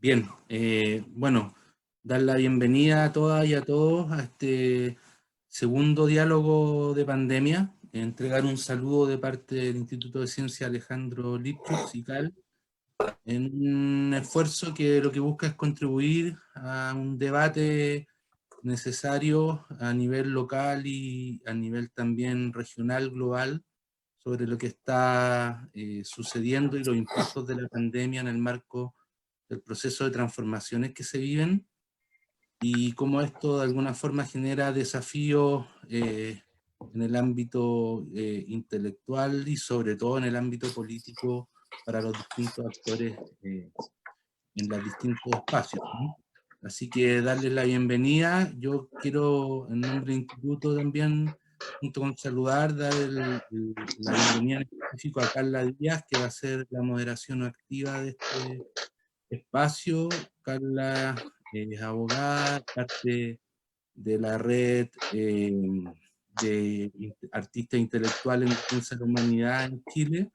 Bien, bueno, dar la bienvenida a todas y a todos a este segundo diálogo de pandemia, entregar un saludo de parte del Instituto de Ciencia Alejandro Lipchitz y CAL, en un esfuerzo que lo que busca es contribuir a un debate necesario a nivel local y a nivel también regional, global, sobre lo que está sucediendo y los impactos de la pandemia en el marco del proceso de transformaciones que se viven y cómo esto de alguna forma genera desafíos en el ámbito intelectual y sobre todo en el ámbito político para los distintos actores en los distintos espacios, ¿no? Así que darles la bienvenida. Yo quiero, en nombre del Instituto también, junto con saludar, dar la bienvenida en específico a Carla Díaz, que va a ser la moderación activa de este espacio. Carla es abogada, parte de la red de artistas intelectuales en defensa de la humanidad en Chile.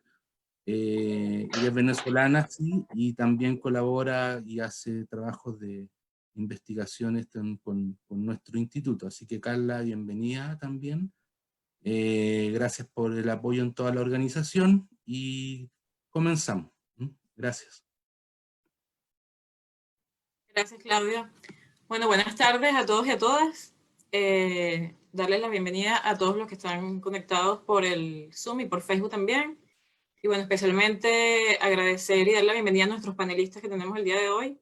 Ella es venezolana, sí, y también colabora y hace trabajos de investigación con nuestro instituto. Así que Carla, bienvenida también. Gracias por el apoyo en toda la organización y comenzamos. Gracias. Gracias, Claudia. Bueno, buenas tardes a todos y a todas. Darles la bienvenida a todos los que están conectados por el Zoom y por Facebook también. Y bueno, especialmente agradecer y dar la bienvenida a nuestros panelistas que tenemos el día de hoy,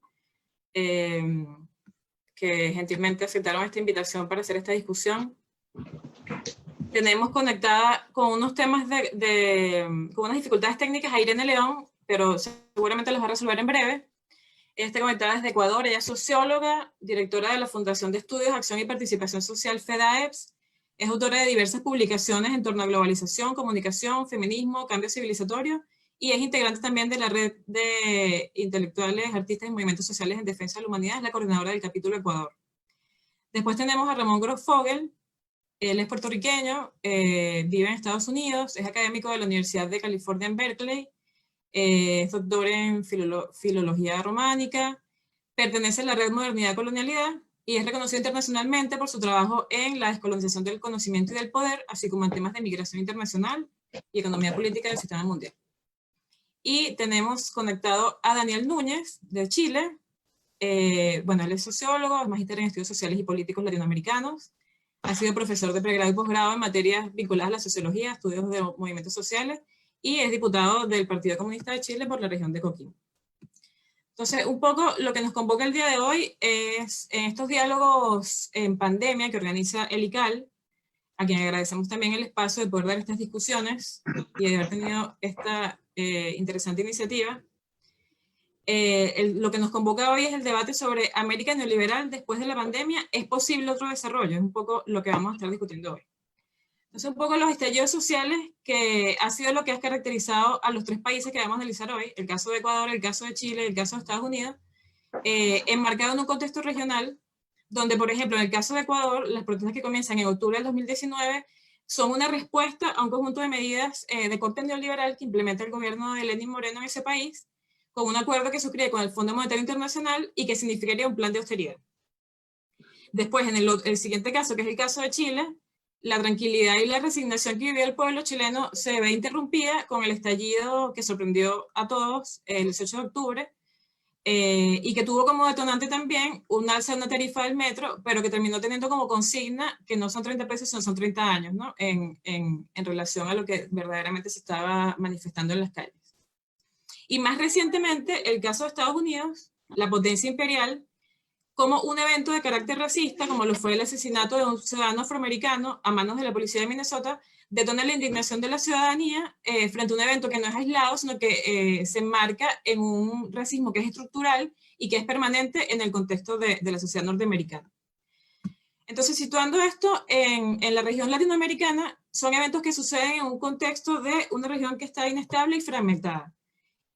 que gentilmente aceptaron esta invitación para hacer esta discusión. Tenemos conectada con unos temas con unas dificultades técnicas a Irene León, pero seguramente las va a resolver en breve. Ella está conectada desde Ecuador. Ella es socióloga, directora de la Fundación de Estudios, Acción y Participación Social FEDAEPS. Es autora de diversas publicaciones en torno a globalización, comunicación, feminismo, cambio civilizatorio, y es integrante también de la red de intelectuales, artistas y movimientos sociales en defensa de la humanidad. Es la coordinadora del capítulo Ecuador. Después tenemos a Ramón Grosfoguel. Él es puertorriqueño, vive en Estados Unidos, es académico de la Universidad de California en Berkeley, es doctor en filología románica, pertenece a la red Modernidad y Colonialidad y es reconocido internacionalmente por su trabajo en la descolonización del conocimiento y del poder, así como en temas de migración internacional y economía política del sistema mundial. Y tenemos conectado a Daniel Núñez, de Chile. Bueno, él es sociólogo, es magíster en estudios sociales y políticos latinoamericanos, ha sido profesor de pregrado y posgrado en materias vinculadas a la sociología, estudios de movimientos sociales, y es diputado del Partido Comunista de Chile por la región de Coquimbo. Entonces, un poco lo que nos convoca el día de hoy es en estos diálogos en pandemia que organiza el ICAL, a quien agradecemos también el espacio de poder dar estas discusiones y de haber tenido esta interesante iniciativa. Lo que nos convoca hoy es el debate sobre América neoliberal después de la pandemia. ¿Es posible otro desarrollo? Es un poco lo que vamos a estar discutiendo hoy. Entonces, un poco los estallidos sociales, que ha sido lo que ha caracterizado a los tres países que vamos a analizar hoy, el caso de Ecuador, el caso de Chile, el caso de Estados Unidos, enmarcado en un contexto regional, donde, por ejemplo, en el caso de Ecuador, las protestas que comienzan en octubre del 2019 son una respuesta a un conjunto de medidas de corte neoliberal que implementa el gobierno de Lenín Moreno en ese país, con un acuerdo que suscribe con el Fondo Monetario Internacional y que significaría un plan de austeridad. Después, en el siguiente caso, que es el caso de Chile, la tranquilidad y la resignación que vivió el pueblo chileno se ve interrumpida con el estallido que sorprendió a todos el 18 de octubre, y que tuvo como detonante también un alza de una tarifa del metro, pero que terminó teniendo como consigna que no son 30 pesos, sino son 30 años, ¿no? En relación a lo que verdaderamente se estaba manifestando en las calles. Y más recientemente, el caso de Estados Unidos, la potencia imperial, como un evento de carácter racista, como lo fue el asesinato de un ciudadano afroamericano a manos de la policía de Minnesota, detona la indignación de la ciudadanía frente a un evento que no es aislado, sino que se enmarca en un racismo que es estructural y que es permanente en el contexto de la sociedad norteamericana. Entonces, situando esto en la región latinoamericana, son eventos que suceden en un contexto de una región que está inestable y fragmentada.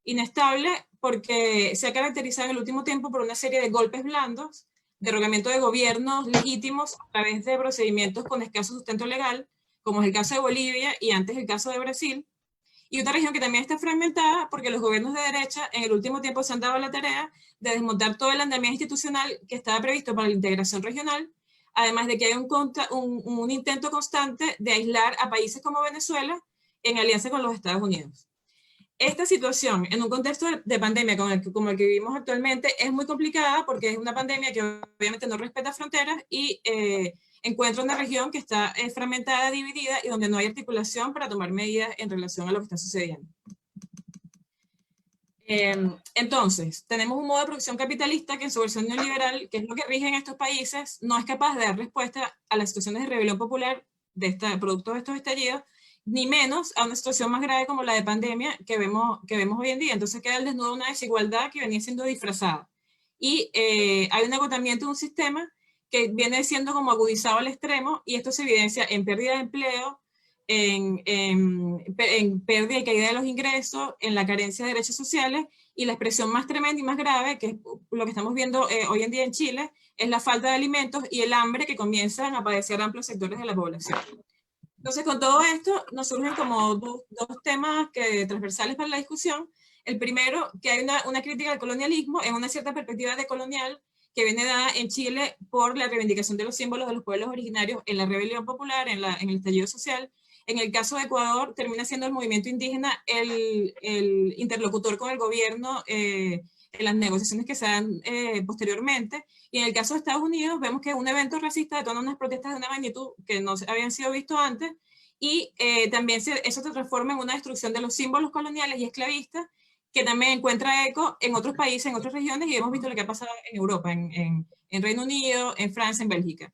Inestable porque se ha caracterizado en el último tiempo por una serie de golpes blandos, derrocamiento de gobiernos legítimos a través de procedimientos con escaso sustento legal, como es el caso de Bolivia y antes el caso de Brasil, y una región que también está fragmentada porque los gobiernos de derecha en el último tiempo se han dado la tarea de desmontar todo el andamiaje institucional que estaba previsto para la integración regional, además de que hay un intento constante de aislar a países como Venezuela en alianza con los Estados Unidos. Esta situación, en un contexto de pandemia como el que vivimos actualmente, es muy complicada porque es una pandemia que obviamente no respeta fronteras y encuentra una región que está fragmentada, dividida y donde no hay articulación para tomar medidas en relación a lo que está sucediendo. Entonces, tenemos un modo de producción capitalista que en su versión neoliberal, que es lo que rige en estos países, no es capaz de dar respuesta a las situaciones de rebelión popular producto de estos estallidos, ni menos a una situación más grave como la de pandemia que vemos hoy en día. Entonces queda al desnudo una desigualdad que venía siendo disfrazada. Y hay un agotamiento de un sistema que viene siendo como agudizado al extremo, y esto se evidencia en pérdida de empleo, en pérdida y caída de los ingresos, en la carencia de derechos sociales, y la expresión más tremenda y más grave, que es lo que estamos viendo hoy en día en Chile, es la falta de alimentos y el hambre que comienzan a padecer amplios sectores de la población. Entonces, con todo esto, nos surgen como dos temas transversales para la discusión. El primero, que hay una crítica al colonialismo en una cierta perspectiva decolonial que viene dada en Chile por la reivindicación de los símbolos de los pueblos originarios en la rebelión popular, en el estallido social. En el caso de Ecuador, termina siendo el movimiento indígena el interlocutor con el gobierno en las negociaciones que se dan posteriormente. Y en el caso de Estados Unidos, vemos que un evento racista detona unas protestas de una magnitud que no habían sido visto antes, y también eso se transforma en una destrucción de los símbolos coloniales y esclavistas, que también encuentra eco en otros países, en otras regiones, y hemos visto lo que ha pasado en Europa, en Reino Unido, en Francia, en Bélgica.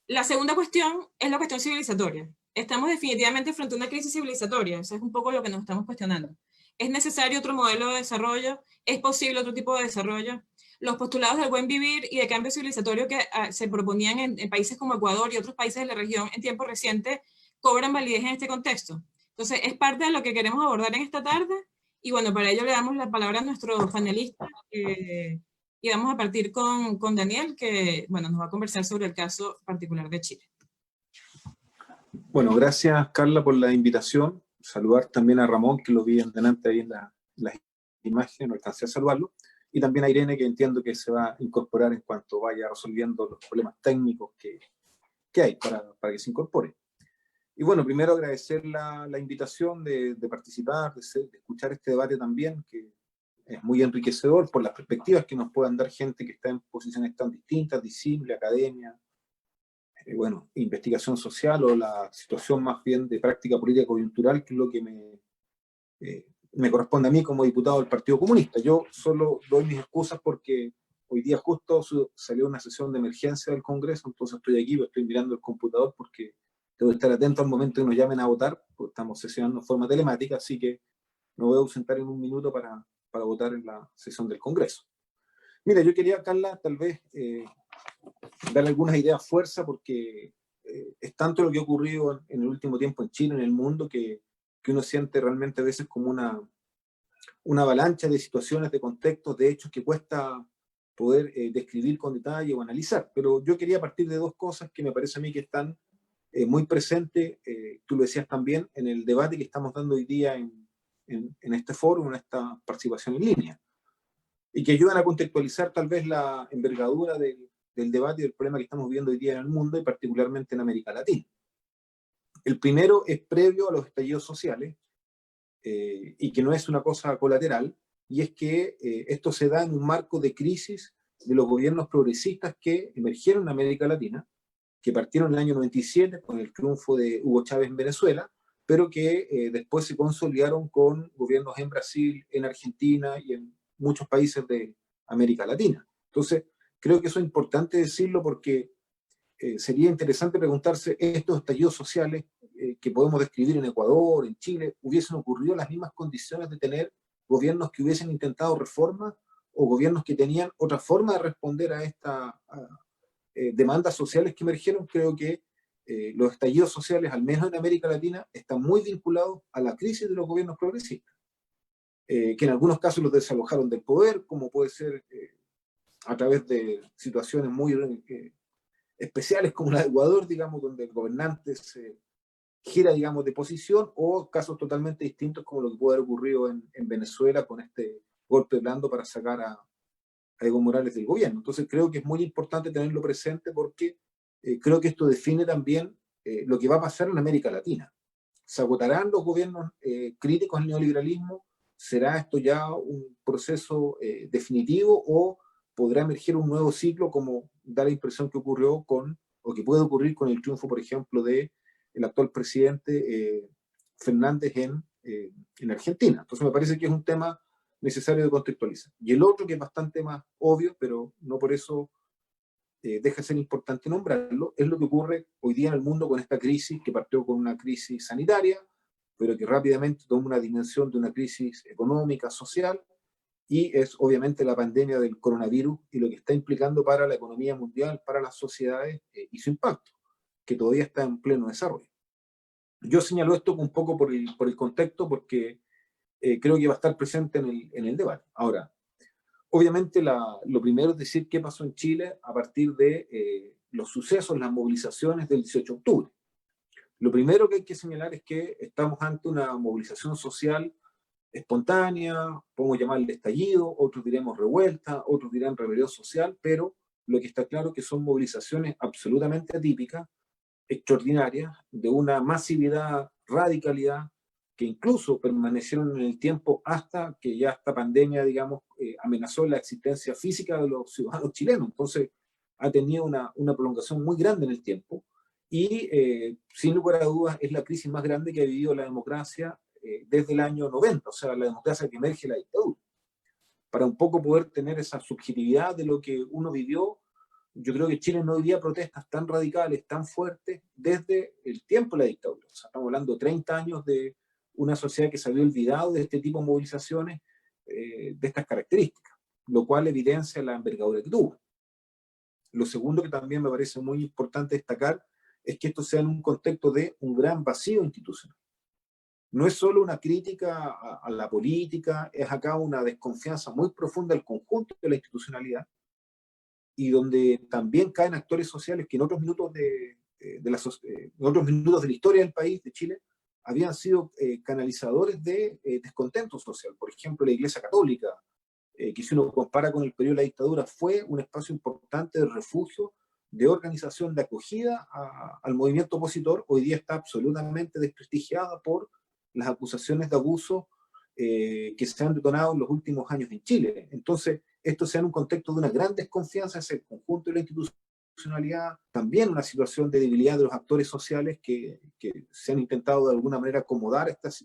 La segunda cuestión es la cuestión civilizatoria. Estamos definitivamente frente a una crisis civilizatoria, eso es un poco lo que nos estamos cuestionando. ¿Es necesario otro modelo de desarrollo? ¿Es posible otro tipo de desarrollo? Los postulados del buen vivir y de cambio civilizatorio que se proponían en países como Ecuador y otros países de la región en tiempo reciente cobran validez en este contexto. Entonces, es parte de lo que queremos abordar en esta tarde, y bueno, para ello le damos la palabra a nuestros panelistas, y vamos a partir con Daniel, que bueno, nos va a conversar sobre el caso particular de Chile. Bueno, gracias Carla por la invitación. Saludar también a Ramón, que lo vi en delante ahí en la imagen, no alcancé a saludarlo. Y también a Irene, que entiendo que se va a incorporar en cuanto vaya resolviendo los problemas técnicos que hay para que se incorpore. Y bueno, primero agradecer la invitación de participar, de escuchar este debate también, que es muy enriquecedor por las perspectivas que nos puedan dar gente que está en posiciones tan distintas, disciplina, academia, bueno, investigación social, o la situación más bien de práctica política coyuntural, que es lo que me corresponde a mí como diputado del Partido Comunista. Yo solo doy mis excusas porque hoy día justo salió una sesión de emergencia del Congreso, entonces estoy aquí, estoy mirando el computador porque tengo que estar atento al momento que nos llamen a votar, porque estamos sesionando en forma telemática, así que me voy a ausentar en un minuto para votar en la sesión del Congreso. Mira, yo quería, Carla, tal vez darle algunas ideas fuerza, porque es tanto lo que ha ocurrido en el último tiempo en Chile, en el mundo, que uno siente realmente a veces como una avalancha de situaciones, de contextos, de hechos que cuesta poder describir con detalle o analizar. Pero yo quería partir de dos cosas que me parece a mí que están muy presentes, tú lo decías también, en el debate que estamos dando hoy día en este foro, en esta participación en línea, y que ayudan a contextualizar tal vez la envergadura del debate y del problema que estamos viendo hoy día en el mundo, y particularmente en América Latina. El primero es previo a los estallidos sociales, y que no es una cosa colateral, y es que esto se da en un marco de crisis de los gobiernos progresistas que emergieron en América Latina, que partieron en el año 97 con el triunfo de Hugo Chávez en Venezuela, pero que después se consolidaron con gobiernos en Brasil, en Argentina y en muchos países de América Latina. Entonces, creo que eso es importante decirlo, porque sería interesante preguntarse, estos estallidos sociales que podemos describir en Ecuador, en Chile, ¿hubiesen ocurrido en las mismas condiciones de tener gobiernos que hubiesen intentado reformas, o gobiernos que tenían otra forma de responder a estas demandas sociales que emergieron? Creo que los estallidos sociales, al menos en América Latina, están muy vinculados a la crisis de los gobiernos progresistas, que en algunos casos los desalojaron del poder, como puede ser a través de situaciones muy especiales como la de Ecuador, digamos, donde el gobernante gira, digamos, de posición, o casos totalmente distintos como lo que puede haber ocurrido en Venezuela con este golpe blando para sacar a Evo Morales del gobierno. Entonces creo que es muy importante tenerlo presente porque creo que esto define también lo que va a pasar en América Latina. ¿Se agotarán los gobiernos críticos al neoliberalismo? ¿Será esto ya un proceso definitivo o podrá emerger un nuevo ciclo, como da la impresión que ocurrió con, o que puede ocurrir con el triunfo, por ejemplo, de el actual presidente Fernández en Argentina? Entonces me parece que es un tema necesario de contextualizar. Y el otro, que es bastante más obvio, pero no por eso deja de ser importante nombrarlo, es lo que ocurre hoy día en el mundo con esta crisis, que partió con una crisis sanitaria, pero que rápidamente toma una dimensión de una crisis económica, social, y es obviamente la pandemia del coronavirus y lo que está implicando para la economía mundial, para las sociedades y su impacto, que todavía está en pleno desarrollo. Yo señalo esto un poco por el contexto, porque creo que va a estar presente en el debate. Ahora, obviamente lo primero es decir qué pasó en Chile a partir de los sucesos, las movilizaciones del 18 de octubre. Lo primero que hay que señalar es que estamos ante una movilización social espontánea, podemos llamarle estallido, otros diremos revuelta, otros dirán rebelión social, pero lo que está claro es que son movilizaciones absolutamente atípicas, extraordinarias, de una masividad, radicalidad, que incluso permanecieron en el tiempo hasta que ya esta pandemia, digamos, amenazó la existencia física de los ciudadanos chilenos. Entonces, ha tenido una prolongación muy grande en el tiempo y, sin lugar a dudas, es la crisis más grande que ha vivido la democracia desde el año 90, o sea, la democracia que emerge de la dictadura. Para un poco poder tener esa subjetividad de lo que uno vivió, yo creo que Chile no vivía protestas tan radicales, tan fuertes, desde el tiempo de la dictadura. O sea, estamos hablando de 30 años de una sociedad que se había olvidado de este tipo de movilizaciones de estas características, lo cual evidencia la envergadura que tuvo. Lo segundo que también me parece muy importante destacar es que esto sea en un contexto de un gran vacío institucional. No es solo una crítica a la política, es acá una desconfianza muy profunda del conjunto de la institucionalidad, y donde también caen actores sociales que en otros minutos en otros minutos de la historia del país, de Chile, habían sido canalizadores de descontento social. Por ejemplo, la Iglesia Católica, que si uno compara con el periodo de la dictadura, fue un espacio importante de refugio, de organización, de acogida al movimiento opositor. Hoy día está absolutamente desprestigiada por las acusaciones de abuso que se han detonado en los últimos años en Chile. Entonces, esto se da en un contexto de una gran desconfianza hacia el conjunto de la institucionalidad, también una situación de debilidad de los actores sociales que se han intentado de alguna manera acomodar a este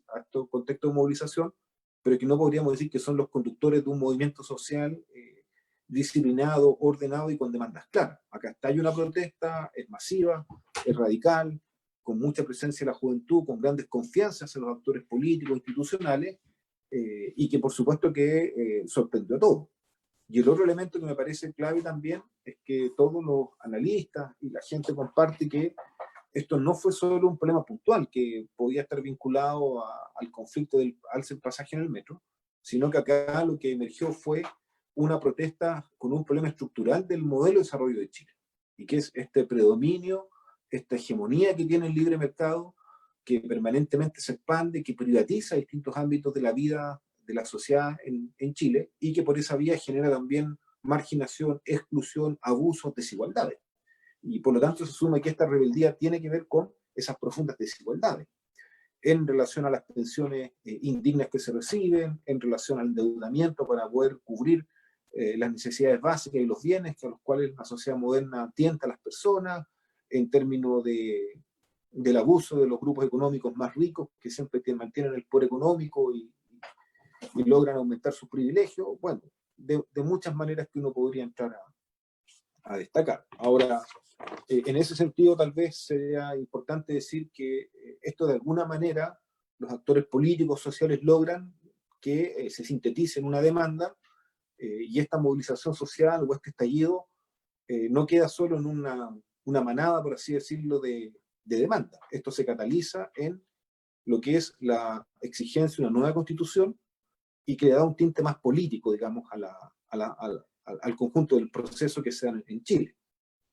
contexto de movilización, pero que no podríamos decir que son los conductores de un movimiento social disciplinado, ordenado y con demandas claras. Acá está, hay una protesta, es masiva, es radical, con mucha presencia de la juventud, con gran desconfianza hacia los actores políticos, institucionales, y que por supuesto que sorprendió a todos. Y el otro elemento que me parece clave también es que todos los analistas y la gente comparte que esto no fue solo un problema puntual que podía estar vinculado al conflicto del alza del pasaje en el metro, sino que acá lo que emergió fue una protesta con un problema estructural del modelo de desarrollo de Chile, y que es este predominio, esta hegemonía que tiene el libre mercado, que permanentemente se expande, que privatiza distintos ámbitos de la vida de la sociedad en Chile, y que por esa vía genera también marginación, exclusión, abusos, desigualdades. Y por lo tanto se asume que esta rebeldía tiene que ver con esas profundas desigualdades en relación a las pensiones indignas que se reciben, en relación al endeudamiento para poder cubrir las necesidades básicas y los bienes a los cuales la sociedad moderna tienta a las personas, en términos del abuso de los grupos económicos más ricos que siempre mantienen el poder económico y logran aumentar sus privilegios. Bueno, de muchas maneras que uno podría entrar a destacar. Ahora, en ese sentido tal vez sería importante decir que esto de alguna manera los actores políticos, sociales logran que se sintetice en una demanda, y esta movilización social o este estallido no queda solo en una manada, por así decirlo, de demanda. Esto se cataliza en lo que es la exigencia de una nueva constitución, y que le da un tinte más político, digamos, al conjunto del proceso que se da en Chile.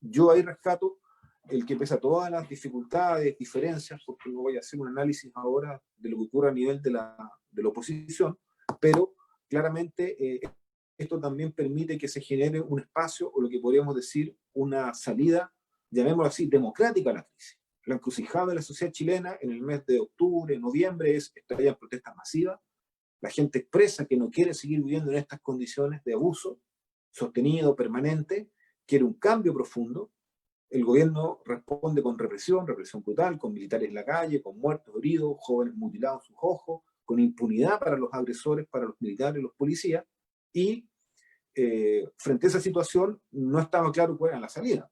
Yo ahí rescato el que pese a todas las dificultades, diferencias, porque no voy a hacer un análisis ahora de lo que ocurre a nivel de la oposición, pero claramente esto también permite que se genere un espacio, o lo que podríamos decir, una salida, llamémoslo así, democrática a la crisis. La encrucijada de la sociedad chilena en el mes de octubre, noviembre, estallan protestas masivas. La gente expresa que no quiere seguir viviendo en estas condiciones de abuso sostenido, permanente, quiere un cambio profundo. El gobierno responde con represión brutal, con militares en la calle, con muertos, heridos, jóvenes mutilados en sus ojos, con impunidad para los agresores, para los militares, los policías, y frente a esa situación no estaba claro cuál era la salida.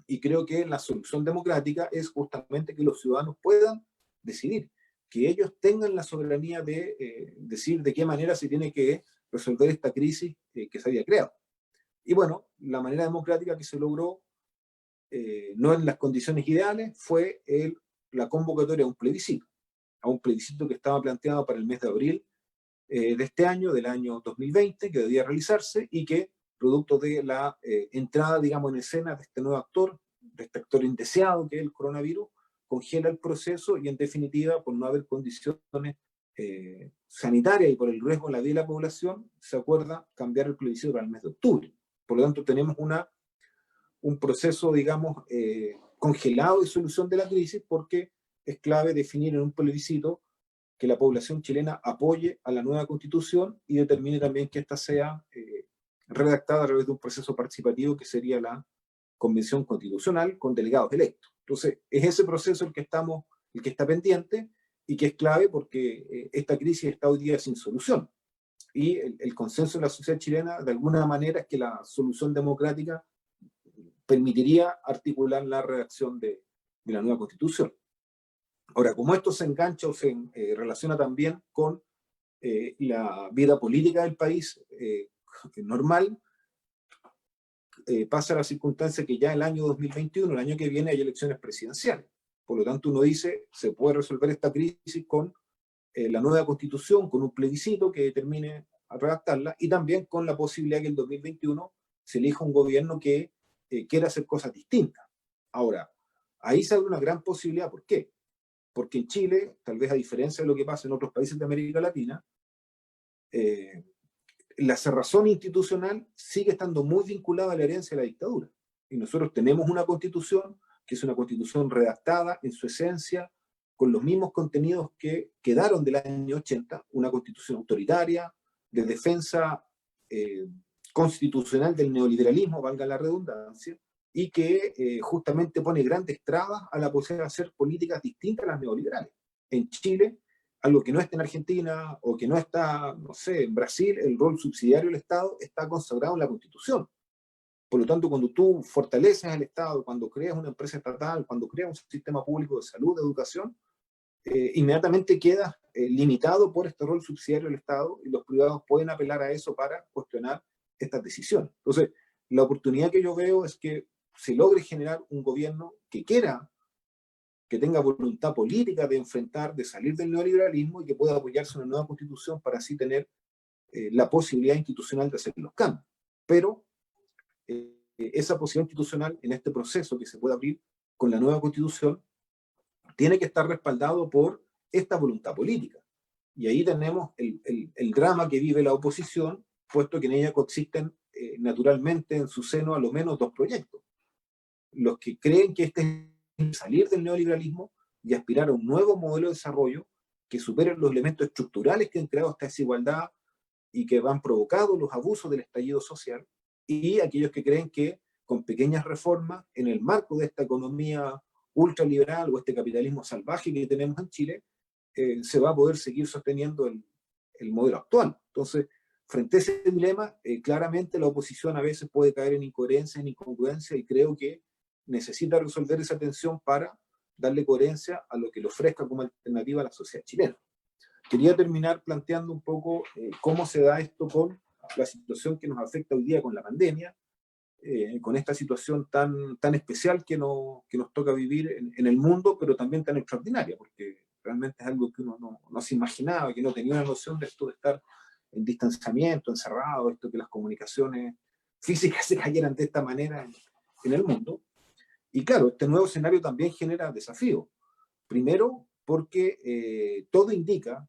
Y creo que la solución democrática es justamente que los ciudadanos puedan decidir, que ellos tengan la soberanía de decir de qué manera se tiene que resolver esta crisis que se había creado. Y bueno, la manera democrática que se logró, no en las condiciones ideales, fue la convocatoria a un plebiscito que estaba planteado para el mes de abril de este año, del año 2020, que debía realizarse, y que, producto de la entrada, digamos, en escena de este nuevo actor, de este actor indeseado que es el coronavirus, congela el proceso y, en definitiva, por no haber condiciones sanitarias y por el riesgo en la vida de la población, se acuerda cambiar el plebiscito para el mes de octubre. Por lo tanto, tenemos un proceso, digamos, congelado de solución de la crisis, porque es clave definir en un plebiscito que la población chilena apoye a la nueva constitución y determine también que ésta sea redactada a través de un proceso participativo que sería la convención constitucional con delegados electos. Entonces, es ese proceso el que está pendiente y que es clave porque esta crisis está hoy día sin solución. Y el consenso de la sociedad chilena, de alguna manera, es que la solución democrática permitiría articular la redacción de la nueva constitución. Ahora, como esto se engancha o se relaciona también con la vida política del país normal, pasa la circunstancia que ya el año 2021, el año que viene, hay elecciones presidenciales. Por lo tanto, uno dice, se puede resolver esta crisis con la nueva constitución, con un plebiscito que determine a redactarla, y también con la posibilidad que en 2021 se elija un gobierno que quiera hacer cosas distintas. Ahora, ahí se abre una gran posibilidad. ¿Por qué? Porque en Chile, tal vez a diferencia de lo que pasa en otros países de América Latina, la cerrazón institucional sigue estando muy vinculada a la herencia de la dictadura. Y nosotros tenemos una constitución que es una constitución redactada en su esencia con los mismos contenidos que quedaron del año 80, una constitución autoritaria, de defensa constitucional del neoliberalismo, valga la redundancia, y que justamente pone grandes trabas a la posibilidad de hacer políticas distintas a las neoliberales. En Chile, algo que no está en Argentina o que no está, no sé, en Brasil, el rol subsidiario del Estado está consagrado en la Constitución. Por lo tanto, cuando tú fortaleces al Estado, cuando creas una empresa estatal, cuando creas un sistema público de salud, de educación, inmediatamente quedas limitado por este rol subsidiario del Estado, y los privados pueden apelar a eso para cuestionar estas decisiones. Entonces, la oportunidad que yo veo es que se logre generar un gobierno que quiera, que tenga voluntad política de enfrentar, de salir del neoliberalismo, y que pueda apoyarse en una nueva constitución para así tener la posibilidad institucional de hacer los cambios. Pero esa posibilidad institucional en este proceso que se puede abrir con la nueva constitución tiene que estar respaldado por esta voluntad política. Y ahí tenemos el drama que vive la oposición, puesto que en ella coexisten naturalmente en su seno a lo menos dos proyectos. Los que creen que este es salir del neoliberalismo y aspirar a un nuevo modelo de desarrollo que supere los elementos estructurales que han creado esta desigualdad y que han provocado los abusos del estallido social, y aquellos que creen que con pequeñas reformas en el marco de esta economía ultraliberal o este capitalismo salvaje que tenemos en Chile, se va a poder seguir sosteniendo el modelo actual. Entonces, frente a ese dilema, claramente la oposición a veces puede caer en incoherencia, en incongruencia, y creo que necesita resolver esa tensión para darle coherencia a lo que le ofrezca como alternativa a la sociedad chilena. Quería terminar planteando un poco cómo se da esto con la situación que nos afecta hoy día con la pandemia, con esta situación tan especial que nos toca vivir en el mundo, pero también tan extraordinaria, porque realmente es algo que uno no se imaginaba, que no tenía una noción de esto de estar en distanciamiento, encerrado, esto que las comunicaciones físicas se cayeran de esta manera en el mundo. Y claro, este nuevo escenario también genera desafíos. Primero, porque todo indica,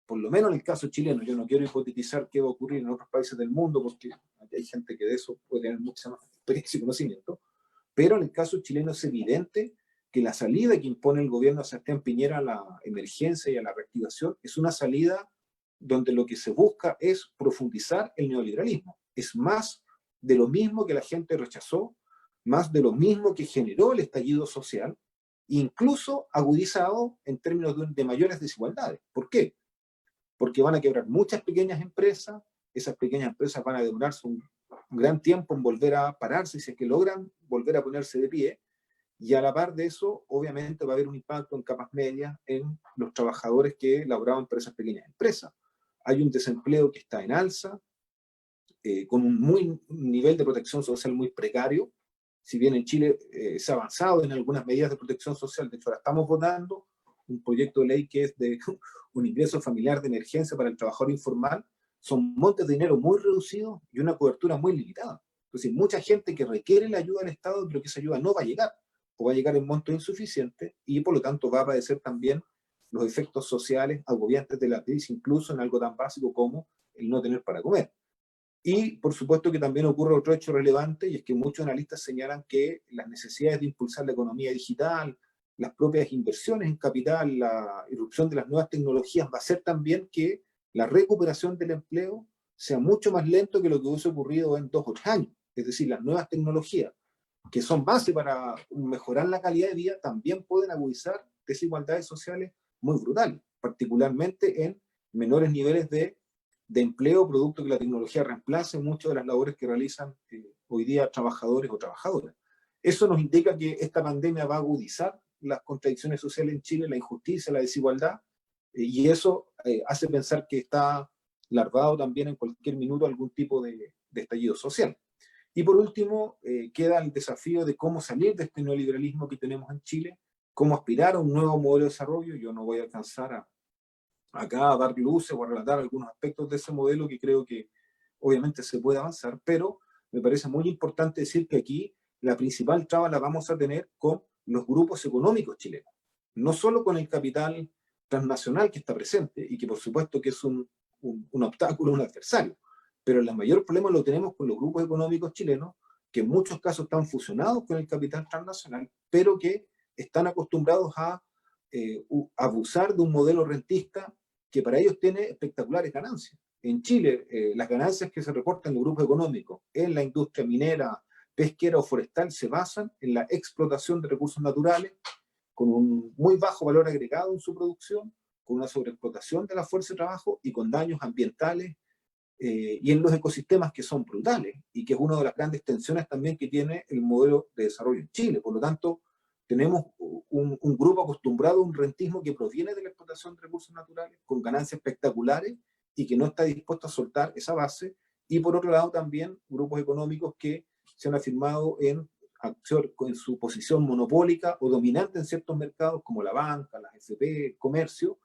por lo menos en el caso chileno, yo no quiero hipotetizar qué va a ocurrir en otros países del mundo, porque hay gente que de eso puede tener mucha más experiencia y conocimiento, pero en el caso chileno es evidente que la salida que impone el gobierno de Sebastián Piñera a la emergencia y a la reactivación es una salida donde lo que se busca es profundizar el neoliberalismo. Es más de lo mismo que la gente rechazó, más de lo mismo que generó el estallido social, incluso agudizado en términos de mayores desigualdades. ¿Por qué? Porque van a quebrar muchas pequeñas empresas, esas pequeñas empresas van a demorarse un gran tiempo en volver a pararse, si es que logran volver a ponerse de pie, y a la par de eso, obviamente va a haber un impacto en capas medias, en los trabajadores que laboraban para esas pequeñas empresas. Hay un desempleo que está en alza, con un nivel de protección social muy precario. Si bien en Chile se ha avanzado en algunas medidas de protección social, de hecho ahora estamos votando un proyecto de ley que es de un ingreso familiar de emergencia para el trabajador informal, son montes de dinero muy reducidos y una cobertura muy limitada. Entonces, mucha gente que requiere la ayuda del Estado, pero que esa ayuda no va a llegar, o va a llegar en montos insuficientes, y por lo tanto va a padecer también los efectos sociales agobiantes de la crisis, incluso en algo tan básico como el no tener para comer. Y por supuesto que también ocurre otro hecho relevante, y es que muchos analistas señalan que las necesidades de impulsar la economía digital, las propias inversiones en capital, la irrupción de las nuevas tecnologías va a hacer también que la recuperación del empleo sea mucho más lento que lo que hubiese ocurrido en 2 o 3 años. Es decir, las nuevas tecnologías, que son base para mejorar la calidad de vida, también pueden agudizar desigualdades sociales muy brutales, particularmente en menores niveles de empleo, producto que la tecnología reemplace muchas de las labores que realizan hoy día trabajadores o trabajadoras. Eso nos indica que esta pandemia va a agudizar las contradicciones sociales en Chile, la injusticia, la desigualdad, y eso hace pensar que está larvado también en cualquier minuto algún tipo de estallido social. Y por último, queda el desafío de cómo salir de este neoliberalismo que tenemos en Chile, cómo aspirar a un nuevo modelo de desarrollo. Yo no voy a alcanzar acá a dar luces o a relatar algunos aspectos de ese modelo que creo que obviamente se puede avanzar, pero me parece muy importante decir que aquí la principal traba la vamos a tener con los grupos económicos chilenos, no solo con el capital transnacional que está presente y que por supuesto que es un obstáculo, un adversario, pero el mayor problema lo tenemos con los grupos económicos chilenos, que en muchos casos están fusionados con el capital transnacional, pero que están acostumbrados a abusar de un modelo rentista que para ellos tiene espectaculares ganancias. En Chile, las ganancias que se reportan en los grupos económicos en la industria minera, pesquera o forestal se basan en la explotación de recursos naturales con un muy bajo valor agregado en su producción, con una sobreexplotación de la fuerza de trabajo y con daños ambientales y en los ecosistemas que son brutales y que es una de las grandes tensiones también que tiene el modelo de desarrollo en Chile. Por lo tanto, tenemos un grupo acostumbrado a un rentismo que proviene de la explotación de recursos naturales, con ganancias espectaculares y que no está dispuesto a soltar esa base. Y por otro lado también grupos económicos que se han afirmado en su posición monopólica o dominante en ciertos mercados como la banca, las FP, el comercio,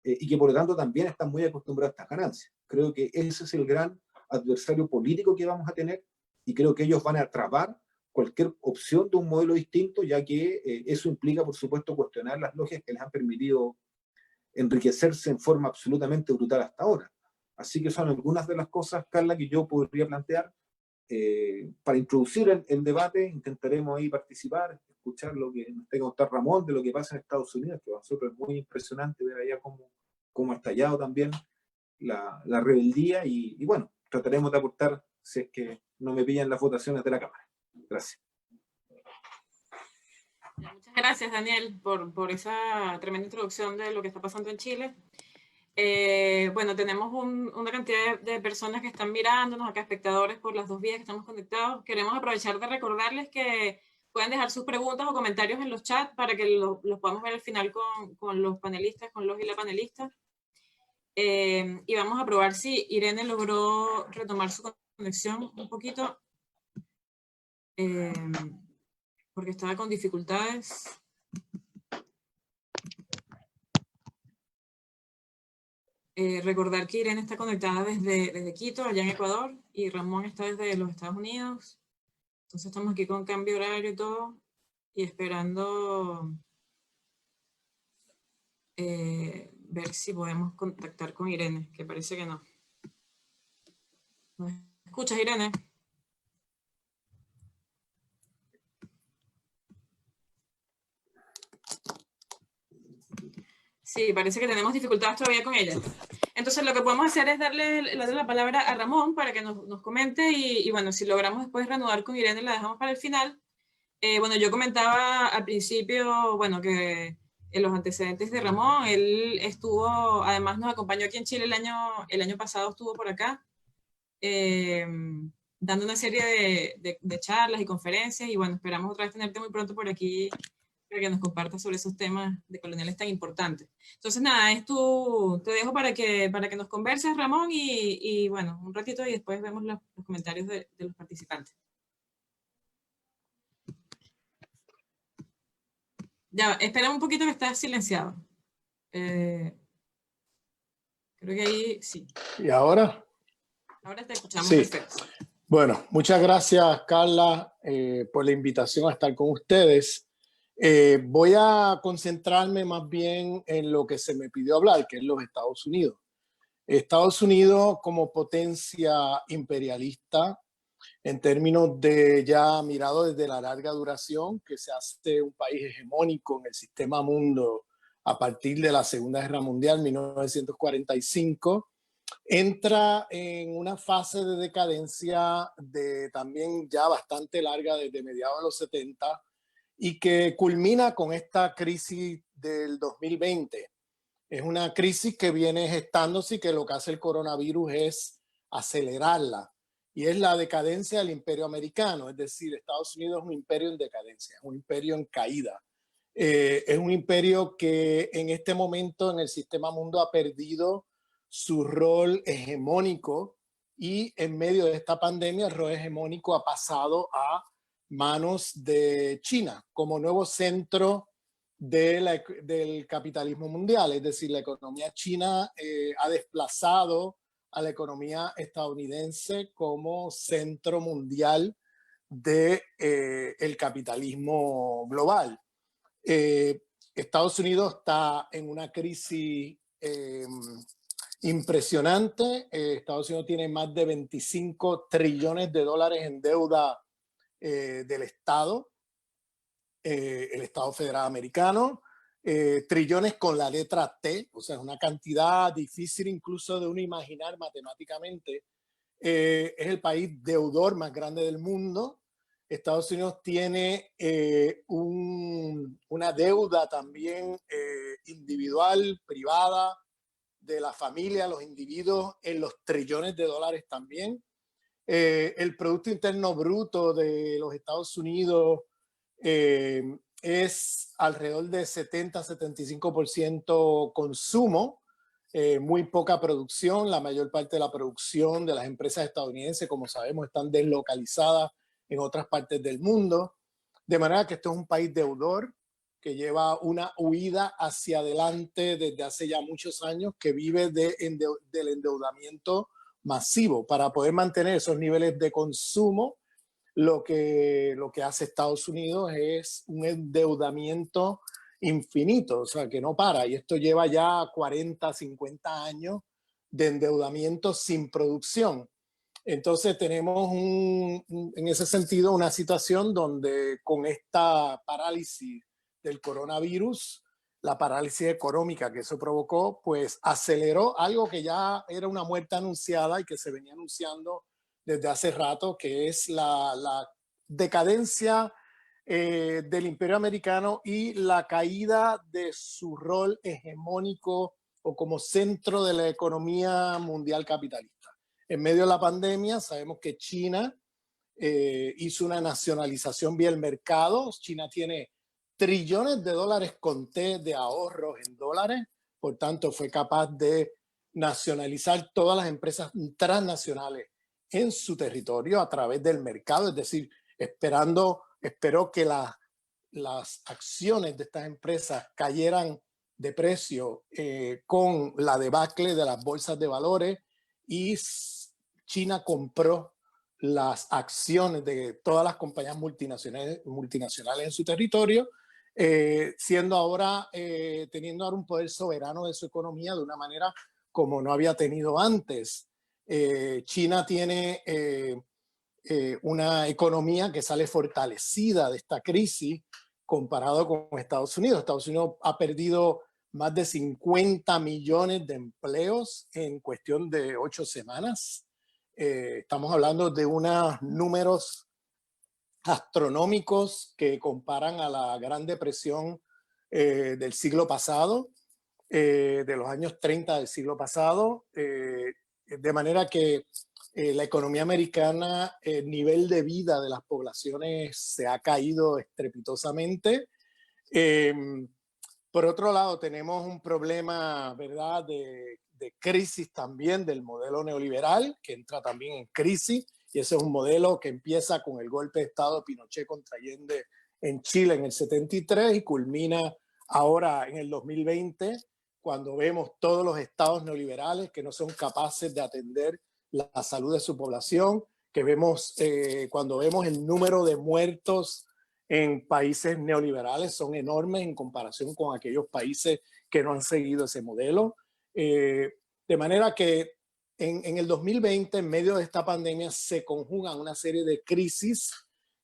y que por lo tanto también están muy acostumbrados a estas ganancias. Creo que ese es el gran adversario político que vamos a tener y creo que ellos van a trabar cualquier opción de un modelo distinto, ya que eso implica, por supuesto, cuestionar las lógicas que les han permitido enriquecerse en forma absolutamente brutal hasta ahora. Así que son algunas de las cosas, Carla, que yo podría plantear. Para introducir el debate, intentaremos ahí participar, escuchar lo que nos tenga que contar Ramón de lo que pasa en Estados Unidos, que para nosotros es muy impresionante ver allá cómo ha estallado también la rebeldía y bueno, trataremos de aportar si es que no me pillan las votaciones de la Cámara. Gracias. Muchas gracias, Daniel, por esa tremenda introducción de lo que está pasando en Chile. Bueno, tenemos una cantidad de personas que están mirándonos, acá espectadores por las 2 vías que estamos conectados. Queremos aprovechar de recordarles que pueden dejar sus preguntas o comentarios en los chats para que los podamos ver al final con los panelistas, con los y la panelista. Y vamos a probar si Irene logró retomar su conexión un poquito, porque estaba con dificultades. Recordar que Irene está conectada desde Quito, allá en Ecuador, y Ramón está desde los Estados Unidos. Entonces estamos aquí con cambio horario y todo. y esperando ver si podemos contactar con Irene, que parece que no. ¿Me escuchas, Irene? Sí, parece que tenemos dificultades todavía con ella. Entonces lo que podemos hacer es darle la palabra a Ramón para que nos comente y bueno, si logramos después reanudar con Irene, la dejamos para el final. Bueno, yo comentaba al principio, bueno, que en los antecedentes de Ramón, él estuvo, además nos acompañó aquí en Chile el año pasado, estuvo por acá, dando una serie de charlas y conferencias, y bueno, esperamos otra vez tenerte muy pronto por aquí para que nos compartas sobre esos temas de coloniales tan importantes. Entonces, nada, te dejo para que nos converses, Ramón, y bueno, un ratito y después vemos los comentarios de los participantes. Ya, espera un poquito que estás silenciado. Creo que ahí sí. ¿Y ahora? Ahora te escuchamos Sí. perfecto. Bueno, muchas gracias, Carla, por la invitación a estar con ustedes. Voy a concentrarme más bien en lo que se me pidió hablar, que es los Estados Unidos. Estados Unidos como potencia imperialista, en términos de ya mirado desde la larga duración, que se hace un país hegemónico en el sistema mundo a partir de la Segunda Guerra Mundial, 1945, entra en una fase de decadencia también ya bastante larga desde mediados de los 70 y que culmina con esta crisis del 2020. Es una crisis que viene gestándose y que lo que hace el coronavirus es acelerarla. Y es la decadencia del imperio americano, es decir, Estados Unidos es un imperio en decadencia, es un imperio en caída. Es un imperio que en este momento en el sistema mundo ha perdido su rol hegemónico y en medio de esta pandemia el rol hegemónico ha pasado a manos de China como nuevo centro del capitalismo mundial. Es decir, la economía china ha desplazado a la economía estadounidense como centro mundial del capitalismo global. Estados Unidos está en una crisis impresionante. Estados Unidos tiene más de 25 trillones de dólares en deuda del Estado, el Estado Federal Americano, trillones con la letra T, o sea, es una cantidad difícil incluso de uno imaginar matemáticamente. Es el país deudor más grande del mundo. Estados Unidos tiene una deuda también individual, privada, de la familia, los individuos, en los trillones de dólares también. El Producto Interno Bruto de los Estados Unidos es alrededor de 70-75% consumo, muy poca producción. La mayor parte de la producción de las empresas estadounidenses, como sabemos, están deslocalizadas en otras partes del mundo. De manera que esto es un país deudor que lleva una huida hacia adelante desde hace ya muchos años, que vive del endeudamiento masivo para poder mantener esos niveles de consumo. Lo que hace Estados Unidos es un endeudamiento infinito, o sea, que no para. Y esto lleva ya 40, 50 años de endeudamiento sin producción. Entonces tenemos en ese sentido una situación donde con esta parálisis del coronavirus, la parálisis económica que eso provocó, pues aceleró algo que ya era una muerte anunciada y que se venía anunciando desde hace rato, que es la decadencia del imperio americano y la caída de su rol hegemónico o como centro de la economía mundial capitalista. En medio de la pandemia sabemos que China hizo una nacionalización vía el mercado. China tiene trillones de dólares con T de ahorros en dólares, por tanto fue capaz de nacionalizar todas las empresas transnacionales en su territorio a través del mercado, es decir, esperó que las acciones de estas empresas cayeran de precio con la debacle de las bolsas de valores, y China compró las acciones de todas las compañías multinacionales en su territorio, siendo ahora, teniendo ahora un poder soberano de su economía de una manera como no había tenido antes. China tiene una economía que sale fortalecida de esta crisis comparado con Estados Unidos. Estados Unidos ha perdido más de 50 millones de empleos en cuestión de 8 semanas. Estamos hablando de unos números astronómicos que comparan a la Gran Depresión del siglo pasado, de los años 30 del siglo pasado, de manera que la economía americana, el nivel de vida de las poblaciones se ha caído estrepitosamente. Por otro lado, tenemos un problema, ¿verdad?, de crisis también del modelo neoliberal, que entra también en crisis, y ese es un modelo que empieza con el golpe de Estado de Pinochet contra Allende en Chile en el 73 y culmina ahora en el 2020, cuando vemos todos los estados neoliberales que no son capaces de atender la salud de su población, que vemos cuando vemos el número de muertos en países neoliberales son enormes en comparación con aquellos países que no han seguido ese modelo. De manera que en el 2020, en medio de esta pandemia, se conjugan una serie de crisis,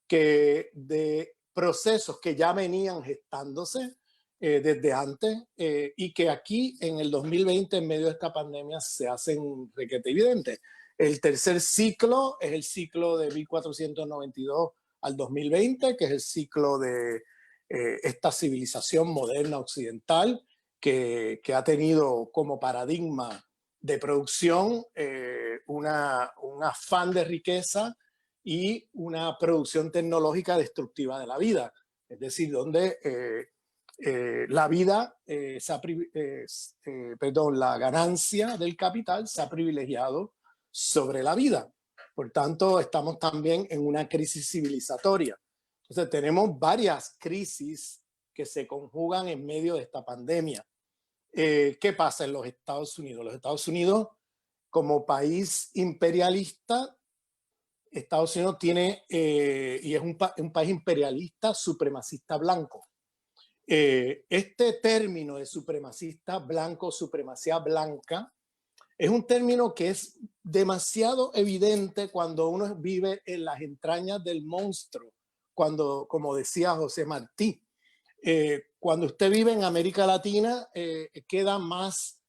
de procesos que ya venían gestándose desde antes y que aquí en el 2020, en medio de esta pandemia, se hacen requete evidentes. El tercer ciclo es el ciclo de 1492 al 2020, que es el ciclo de esta civilización moderna occidental que ha tenido como paradigma de producción un afán de riqueza y una producción tecnológica destructiva de la vida. Es decir, donde la vida, la ganancia del capital se ha privilegiado sobre la vida. Por tanto, estamos también en una crisis civilizatoria. Entonces, tenemos varias crisis que se conjugan en medio de esta pandemia. ¿Qué pasa en los Estados Unidos? Los Estados Unidos, como país imperialista, Estados Unidos tiene, y es un país imperialista supremacista blanco. Este término de supremacista blanco, supremacía blanca, es un término que es demasiado evidente cuando uno vive en las entrañas del monstruo, cuando, como decía José Martí, cuando usted vive en América Latina, queda más,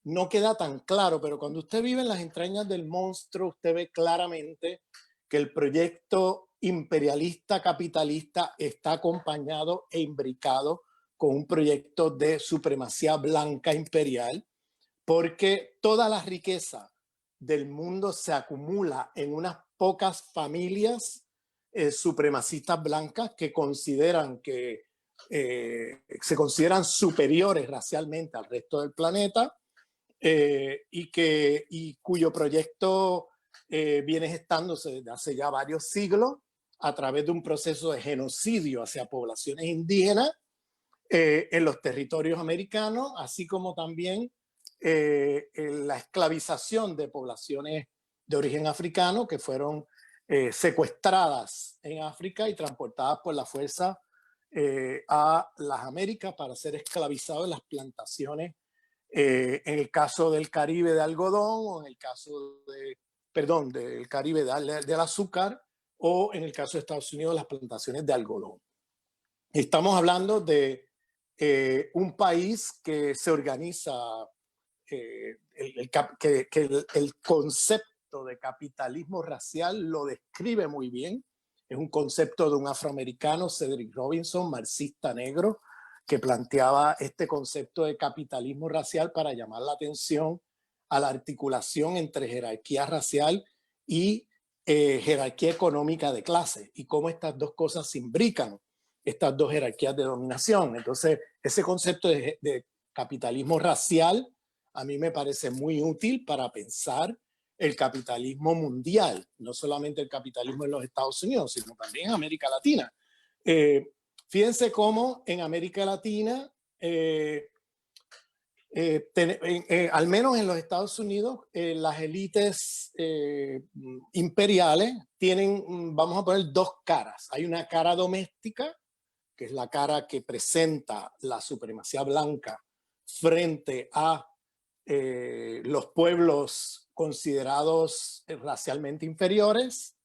no queda tan claro, pero cuando usted vive en las entrañas del monstruo, usted ve claramente que el proyecto imperialista capitalista está acompañado e imbricado con un proyecto de supremacía blanca imperial, porque toda la riqueza del mundo se acumula en unas pocas familias supremacistas blancas que consideran que se consideran superiores racialmente al resto del planeta y cuyo proyecto viene gestándose desde hace ya varios siglos a través de un proceso de genocidio hacia poblaciones indígenas en los territorios americanos, así como también la esclavización de poblaciones de origen africano que fueron secuestradas en África y transportadas por la fuerza a las Américas para ser esclavizados en las plantaciones, en el caso del Caribe de algodón o en el caso del Caribe del azúcar o en el caso de Estados Unidos las plantaciones de algodón. Estamos hablando de un país que se organiza, el concepto de capitalismo racial lo describe muy bien. Es un concepto de un afroamericano, Cedric Robinson, marxista negro, que planteaba este concepto de capitalismo racial para llamar la atención a la articulación entre jerarquía racial y jerarquía económica de clase y cómo estas dos cosas se imbrican, estas dos jerarquías de dominación. Entonces, ese concepto de capitalismo racial a mí me parece muy útil para pensar el capitalismo mundial, no solamente el capitalismo en los Estados Unidos, sino también en América Latina. Fíjense cómo en América Latina al menos en los Estados Unidos, las élites imperiales tienen, vamos a poner, dos caras. Hay una cara doméstica, que es la cara que presenta la supremacía blanca frente a los pueblos considerados racialmente inferiores,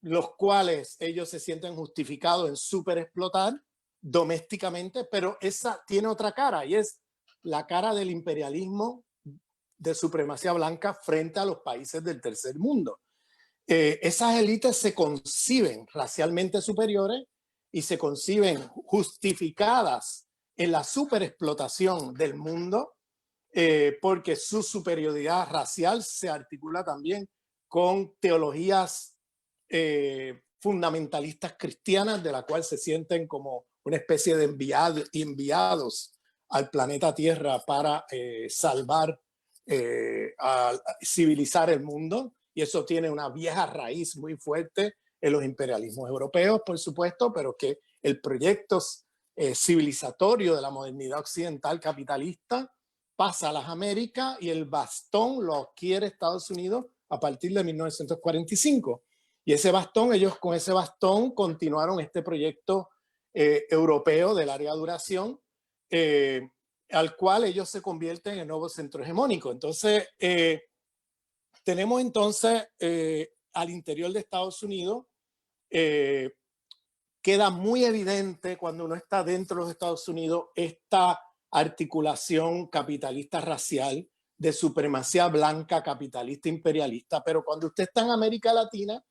los cuales ellos se sienten justificados en superexplotar domésticamente, pero esa tiene otra cara, y es la cara del imperialismo de supremacía blanca frente a los países del tercer mundo. Esas élites se conciben racialmente superiores y se conciben justificadas en la superexplotación del mundo, porque su superioridad racial se articula también con teologías fundamentalistas cristianas, de la cual se sienten como una especie de enviados al planeta Tierra para salvar, a civilizar el mundo. Y eso tiene una vieja raíz muy fuerte en los imperialismos europeos, por supuesto, pero que el proyecto civilizatorio de la modernidad occidental capitalista pasa a las Américas, y el bastón lo adquiere Estados Unidos a partir de 1945. Y ese bastón, ellos con ese bastón continuaron este proyecto europeo de larga duración, al cual ellos se convierten en el nuevo centro hegemónico. Entonces, tenemos entonces al interior de Estados Unidos, queda muy evidente cuando uno está dentro de los Estados Unidos esta articulación capitalista racial de supremacía blanca, capitalista, imperialista. Pero cuando usted está en América Latina,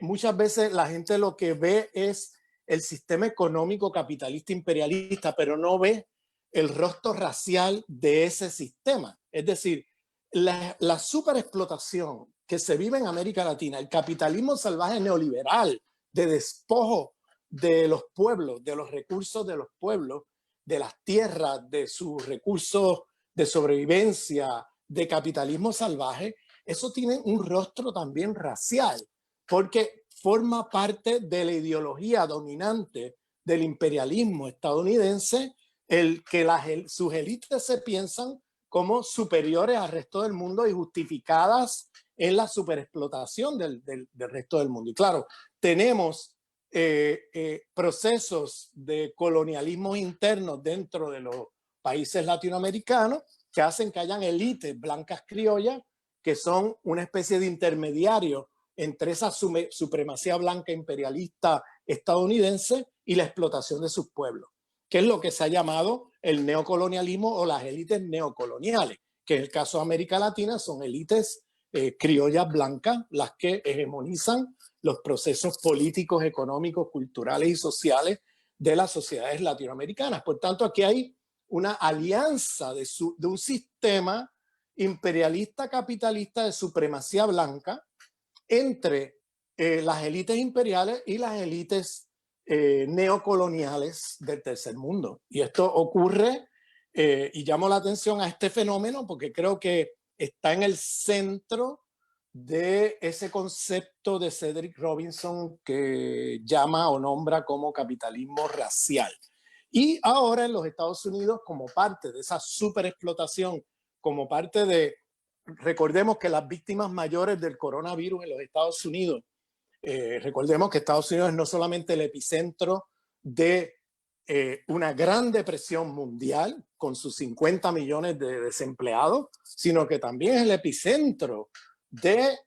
muchas veces la gente lo que ve es el sistema económico capitalista imperialista, pero no ve el rostro racial de ese sistema. Es decir, la superexplotación que se vive en América Latina, el capitalismo salvaje neoliberal de despojo de los pueblos, de los recursos de los pueblos, de las tierras, de sus recursos de sobrevivencia, de capitalismo salvaje, eso tiene un rostro también racial, porque forma parte de la ideología dominante del imperialismo estadounidense, el que sus élites se piensan como superiores al resto del mundo y justificadas en la superexplotación del resto del mundo. Y claro, tenemos procesos de colonialismo internos dentro de los países latinoamericanos que hacen que hayan élites blancas criollas que son una especie de intermediario entre esa supremacía blanca imperialista estadounidense y la explotación de sus pueblos, que es lo que se ha llamado el neocolonialismo o las élites neocoloniales, que en el caso de América Latina son élites criollas blancas las que hegemonizan los procesos políticos, económicos, culturales y sociales de las sociedades latinoamericanas. Por tanto, aquí hay una alianza de un sistema imperialista capitalista de supremacía blanca entre las élites imperiales y las élites neocoloniales del tercer mundo. Y esto ocurre, y llamo la atención a este fenómeno porque creo que está en el centro de ese concepto de Cedric Robinson que llama o nombra como capitalismo racial. Y ahora en los Estados Unidos, como parte de esa superexplotación, como parte de, recordemos que las víctimas mayores del coronavirus en los Estados Unidos, recordemos que Estados Unidos es no solamente el epicentro de una gran depresión mundial con sus 50 millones de desempleados, sino que también es el epicentro de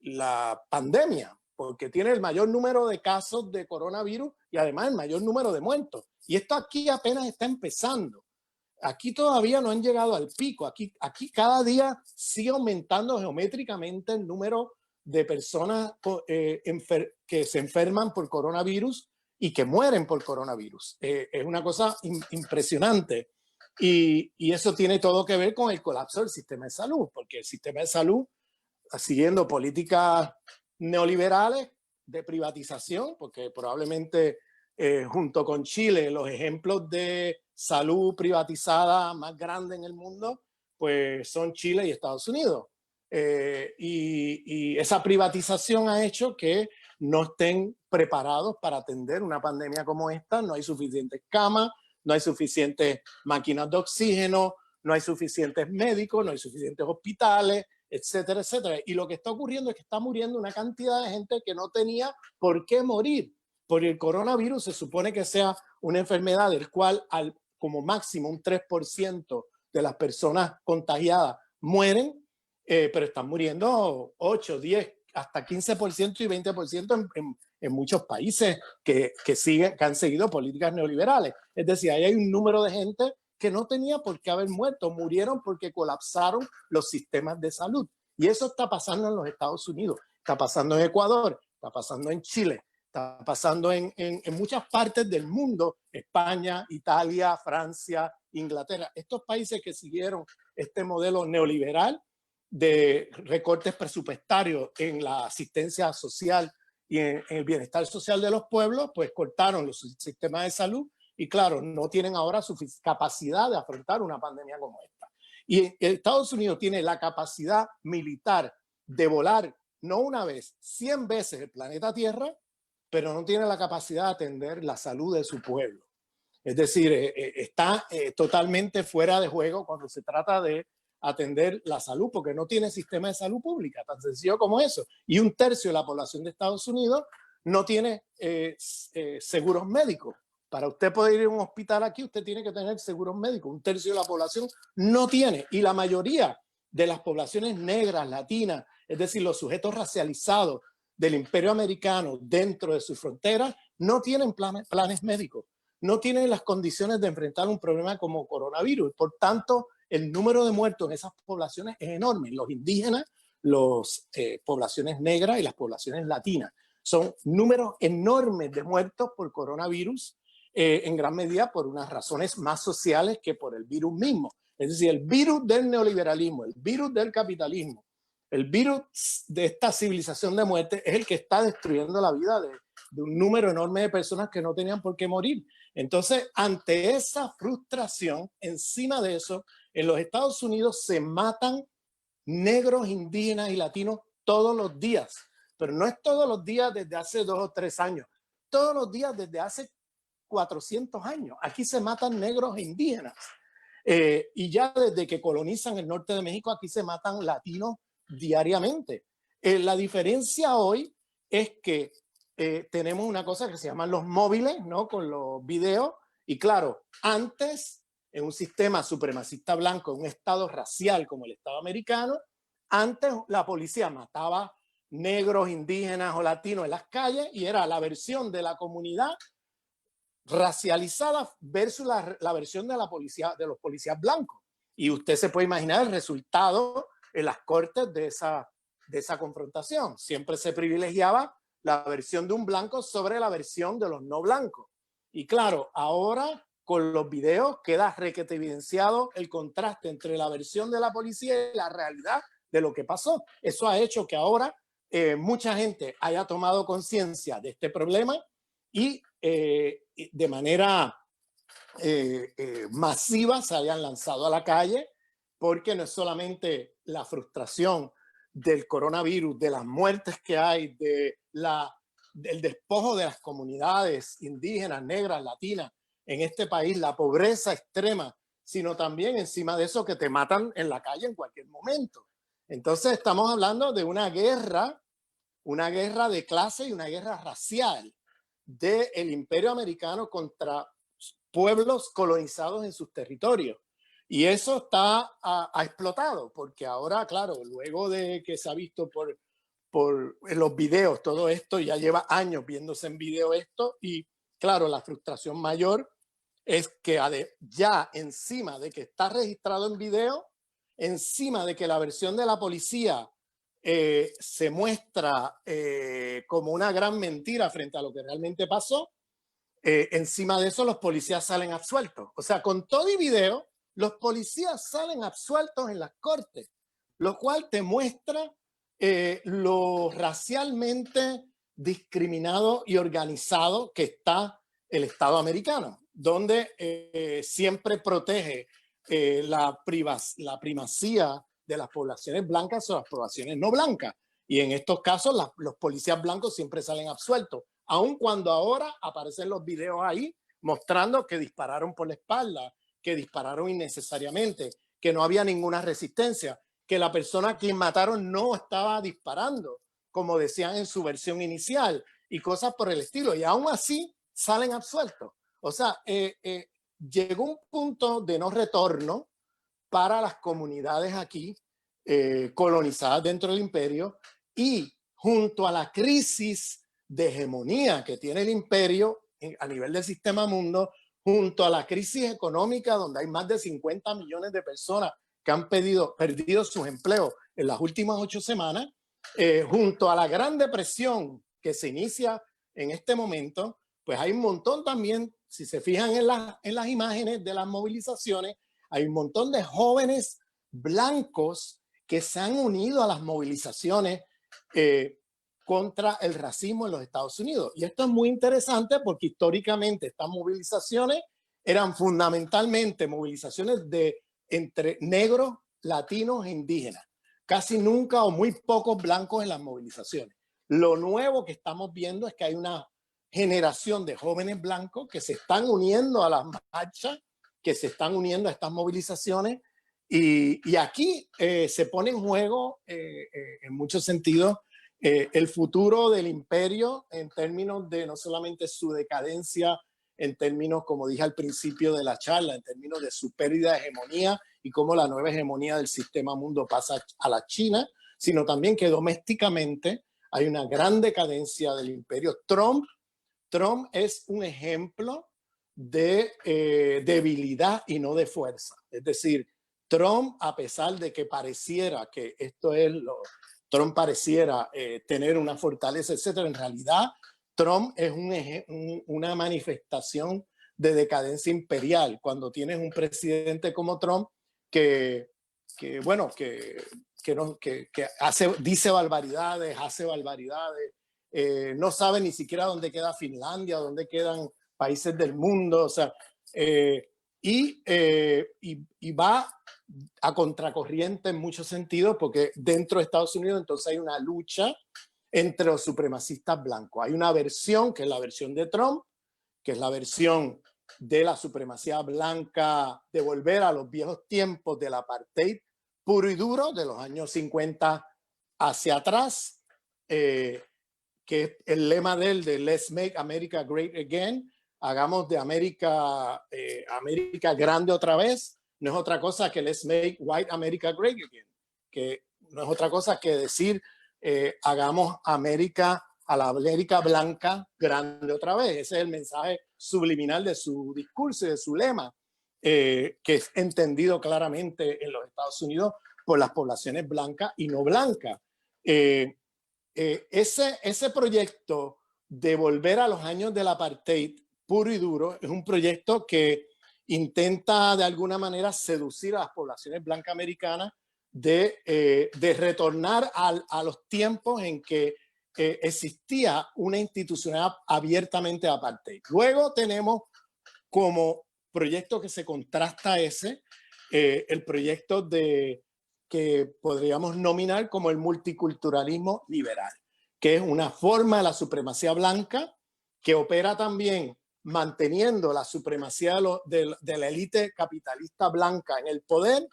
la pandemia, porque tiene el mayor número de casos de coronavirus y además el mayor número de muertos. Y esto aquí apenas está empezando. Aquí todavía no han llegado al pico. Aquí cada día sigue aumentando geométricamente el número de personas que se enferman por coronavirus y que mueren por coronavirus. Es una cosa impresionante. Y eso tiene todo que ver con el colapso del sistema de salud, porque el sistema de salud, siguiendo políticas neoliberales de privatización, porque probablemente junto con Chile, los ejemplos de salud privatizada más grandes en el mundo, pues son Chile y Estados Unidos. Y esa privatización ha hecho que no estén preparados para atender una pandemia como esta. No hay suficientes camas, no hay suficientes máquinas de oxígeno, no hay suficientes médicos, no hay suficientes hospitales, etcétera, etcétera. Y lo que está ocurriendo es que está muriendo una cantidad de gente que no tenía por qué morir. Porque el coronavirus se supone que sea una enfermedad del cual como máximo un 3% de las personas contagiadas mueren, pero están muriendo 8, 10, hasta 15% y 20% en muchos países que han seguido políticas neoliberales. Es decir, ahí hay un número de gente que no tenía por qué haber muerto, murieron porque colapsaron los sistemas de salud. Y eso está pasando en los Estados Unidos, está pasando en Ecuador, está pasando en Chile, está pasando en muchas partes del mundo, España, Italia, Francia, Inglaterra. Estos países que siguieron este modelo neoliberal de recortes presupuestarios en la asistencia social y en el bienestar social de los pueblos, pues cortaron los sistemas de salud y claro, no tienen ahora capacidad de afrontar una pandemia como esta. Y Estados Unidos tiene la capacidad militar de volar no una vez, 100 veces el planeta Tierra, pero no tiene la capacidad de atender la salud de su pueblo. Es decir, está totalmente fuera de juego cuando se trata de atender la salud, porque no tiene sistema de salud pública, tan sencillo como eso. Y 1/3 de la población de Estados Unidos no tiene seguros médicos. Para usted poder ir a un hospital aquí, usted tiene que tener seguros médicos. 1/3 de la población no tiene. Y la mayoría de las poblaciones negras, latinas, es decir, los sujetos racializados del imperio americano dentro de sus fronteras, no tienen planes médicos. No tienen las condiciones de enfrentar un problema como coronavirus. Por tanto, el número de muertos en esas poblaciones es enorme. Los indígenas, las poblaciones negras y las poblaciones latinas. Son números enormes de muertos por coronavirus, en gran medida por unas razones más sociales que por el virus mismo. Es decir, el virus del neoliberalismo, el virus del capitalismo, el virus de esta civilización de muerte es el que está destruyendo la vida de un número enorme de personas que no tenían por qué morir. Entonces, ante esa frustración, encima de eso, en los Estados Unidos se matan negros, indígenas y latinos todos los días. Pero no es todos los días desde hace 2 o 3 años. Todos los días desde hace 400 años. Aquí se matan negros e indígenas. Y ya desde que colonizan el norte de México, aquí se matan latinos diariamente. La diferencia hoy es que tenemos una cosa que se llaman los móviles, ¿no? Con los videos. Y claro, antes, en un sistema supremacista blanco, en un estado racial como el estado americano, antes la policía mataba negros, indígenas o latinos en las calles y era la versión de la comunidad racializada versus la versión de la policía, de los policías blancos. Y usted se puede imaginar el resultado en las cortes de esa confrontación. Siempre se privilegiaba la versión de un blanco sobre la versión de los no blancos. Y claro, ahora con los videos queda requete evidenciado el contraste entre la versión de la policía y la realidad de lo que pasó. Eso ha hecho que ahora mucha gente haya tomado conciencia de este problema y de manera masiva se hayan lanzado a la calle, porque no es solamente la frustración del coronavirus, de las muertes que hay, del despojo de las comunidades indígenas, negras, latinas en este país, la pobreza extrema, sino también encima de eso que te matan en la calle en cualquier momento. Entonces estamos hablando de una guerra de clase y una guerra racial del imperio americano contra pueblos colonizados en sus territorios. Y eso ha explotado, porque ahora, claro, luego de que se ha visto por los videos todo esto, ya lleva años viéndose en video esto, y claro, la frustración mayor es que ya encima de que está registrado en video, encima de que la versión de la policía se muestra como una gran mentira frente a lo que realmente pasó, encima de eso los policías salen absueltos. O sea, con todo y video, los policías salen absueltos en las cortes, lo cual te muestra lo racialmente discriminado y organizado que está el Estado americano, donde siempre protege la primacía de las poblaciones blancas o las poblaciones no blancas. Y en estos casos los policías blancos siempre salen absueltos, aun cuando ahora aparecen los videos ahí mostrando que dispararon por la espalda, que dispararon innecesariamente, que no había ninguna resistencia, que la persona a quien mataron no estaba disparando, como decían en su versión inicial, y cosas por el estilo. Y aún así salen absueltos. O sea, llegó un punto de no retorno para las comunidades aquí colonizadas dentro del imperio, y junto a la crisis de hegemonía que tiene el imperio a nivel del sistema mundo, junto a la crisis económica donde hay más de 50 millones de personas que han perdido sus empleos en las últimas 8 semanas, junto a la Gran Depresión que se inicia en este momento, pues hay un montón también, si se fijan en las imágenes de las movilizaciones, hay un montón de jóvenes blancos que se han unido a las movilizaciones contra el racismo en los Estados Unidos. Y esto es muy interesante porque históricamente estas movilizaciones eran fundamentalmente movilizaciones entre negros, latinos e indígenas. Casi nunca o muy pocos blancos en las movilizaciones. Lo nuevo que estamos viendo es que hay una generación de jóvenes blancos que se están uniendo a las marchas, que se están uniendo a estas movilizaciones, y aquí se pone en juego en muchos sentidos el futuro del imperio en términos de no solamente su decadencia, en términos, como dije al principio de la charla, en términos de su pérdida de hegemonía y cómo la nueva hegemonía del sistema mundo pasa a la China, sino también que domésticamente hay una gran decadencia del imperio. Trump es un ejemplo de debilidad y no de fuerza. Es decir, Trump, a pesar de que pareciera que Trump pareciera tener una fortaleza, etcétera, en realidad Trump es una manifestación de decadencia imperial. Cuando tienes un presidente como Trump que dice barbaridades, hace barbaridades, no sabe ni siquiera dónde queda Finlandia, dónde quedan países del mundo, o sea, y va a contracorriente en muchos sentidos, porque dentro de Estados Unidos entonces hay una lucha entre los supremacistas blancos. Hay una versión, que es la versión de Trump, que es la versión de la supremacía blanca, de volver a los viejos tiempos del apartheid puro y duro, de los años 50 hacia atrás, que es el lema de Let's Make America Great Again, hagamos de América grande otra vez. No es otra cosa que Let's Make White America Great Again, que no es otra cosa que decir hagamos América, a la América blanca grande otra vez. Ese es el mensaje subliminal de su discurso y de su lema, que es entendido claramente en los Estados Unidos por las poblaciones blancas y no blancas. Ese proyecto de volver a los años del apartheid puro y duro es un proyecto que intenta de alguna manera seducir a las poblaciones blancas americanas de retornar a los tiempos en que existía una institucionalidad abiertamente apartheid. Luego tenemos como proyecto que se contrasta a ese, el proyecto que podríamos nominar como el multiculturalismo liberal, que es una forma de la supremacía blanca que opera también manteniendo la supremacía de la élite capitalista blanca en el poder,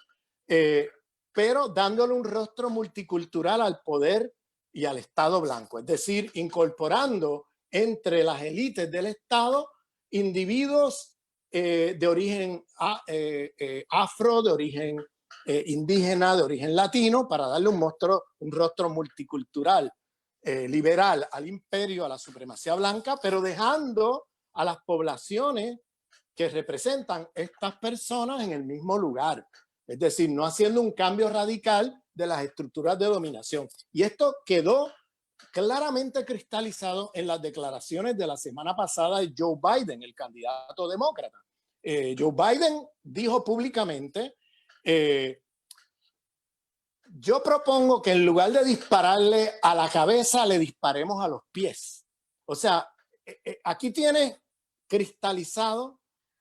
pero dándole un rostro multicultural al poder y al Estado blanco, es decir, incorporando entre las élites del Estado individuos de origen afro, de origen indígena, de origen latino, para darle un rostro multicultural, liberal al imperio, a la supremacía blanca, pero dejando a las poblaciones que representan estas personas en el mismo lugar. Es decir, no haciendo un cambio radical de las estructuras de dominación. Y esto quedó claramente cristalizado en las declaraciones de la semana pasada de Joe Biden, el candidato demócrata. Joe Biden dijo públicamente, yo propongo que en lugar de dispararle a la cabeza, le disparemos a los pies. O sea, aquí tiene cristalizado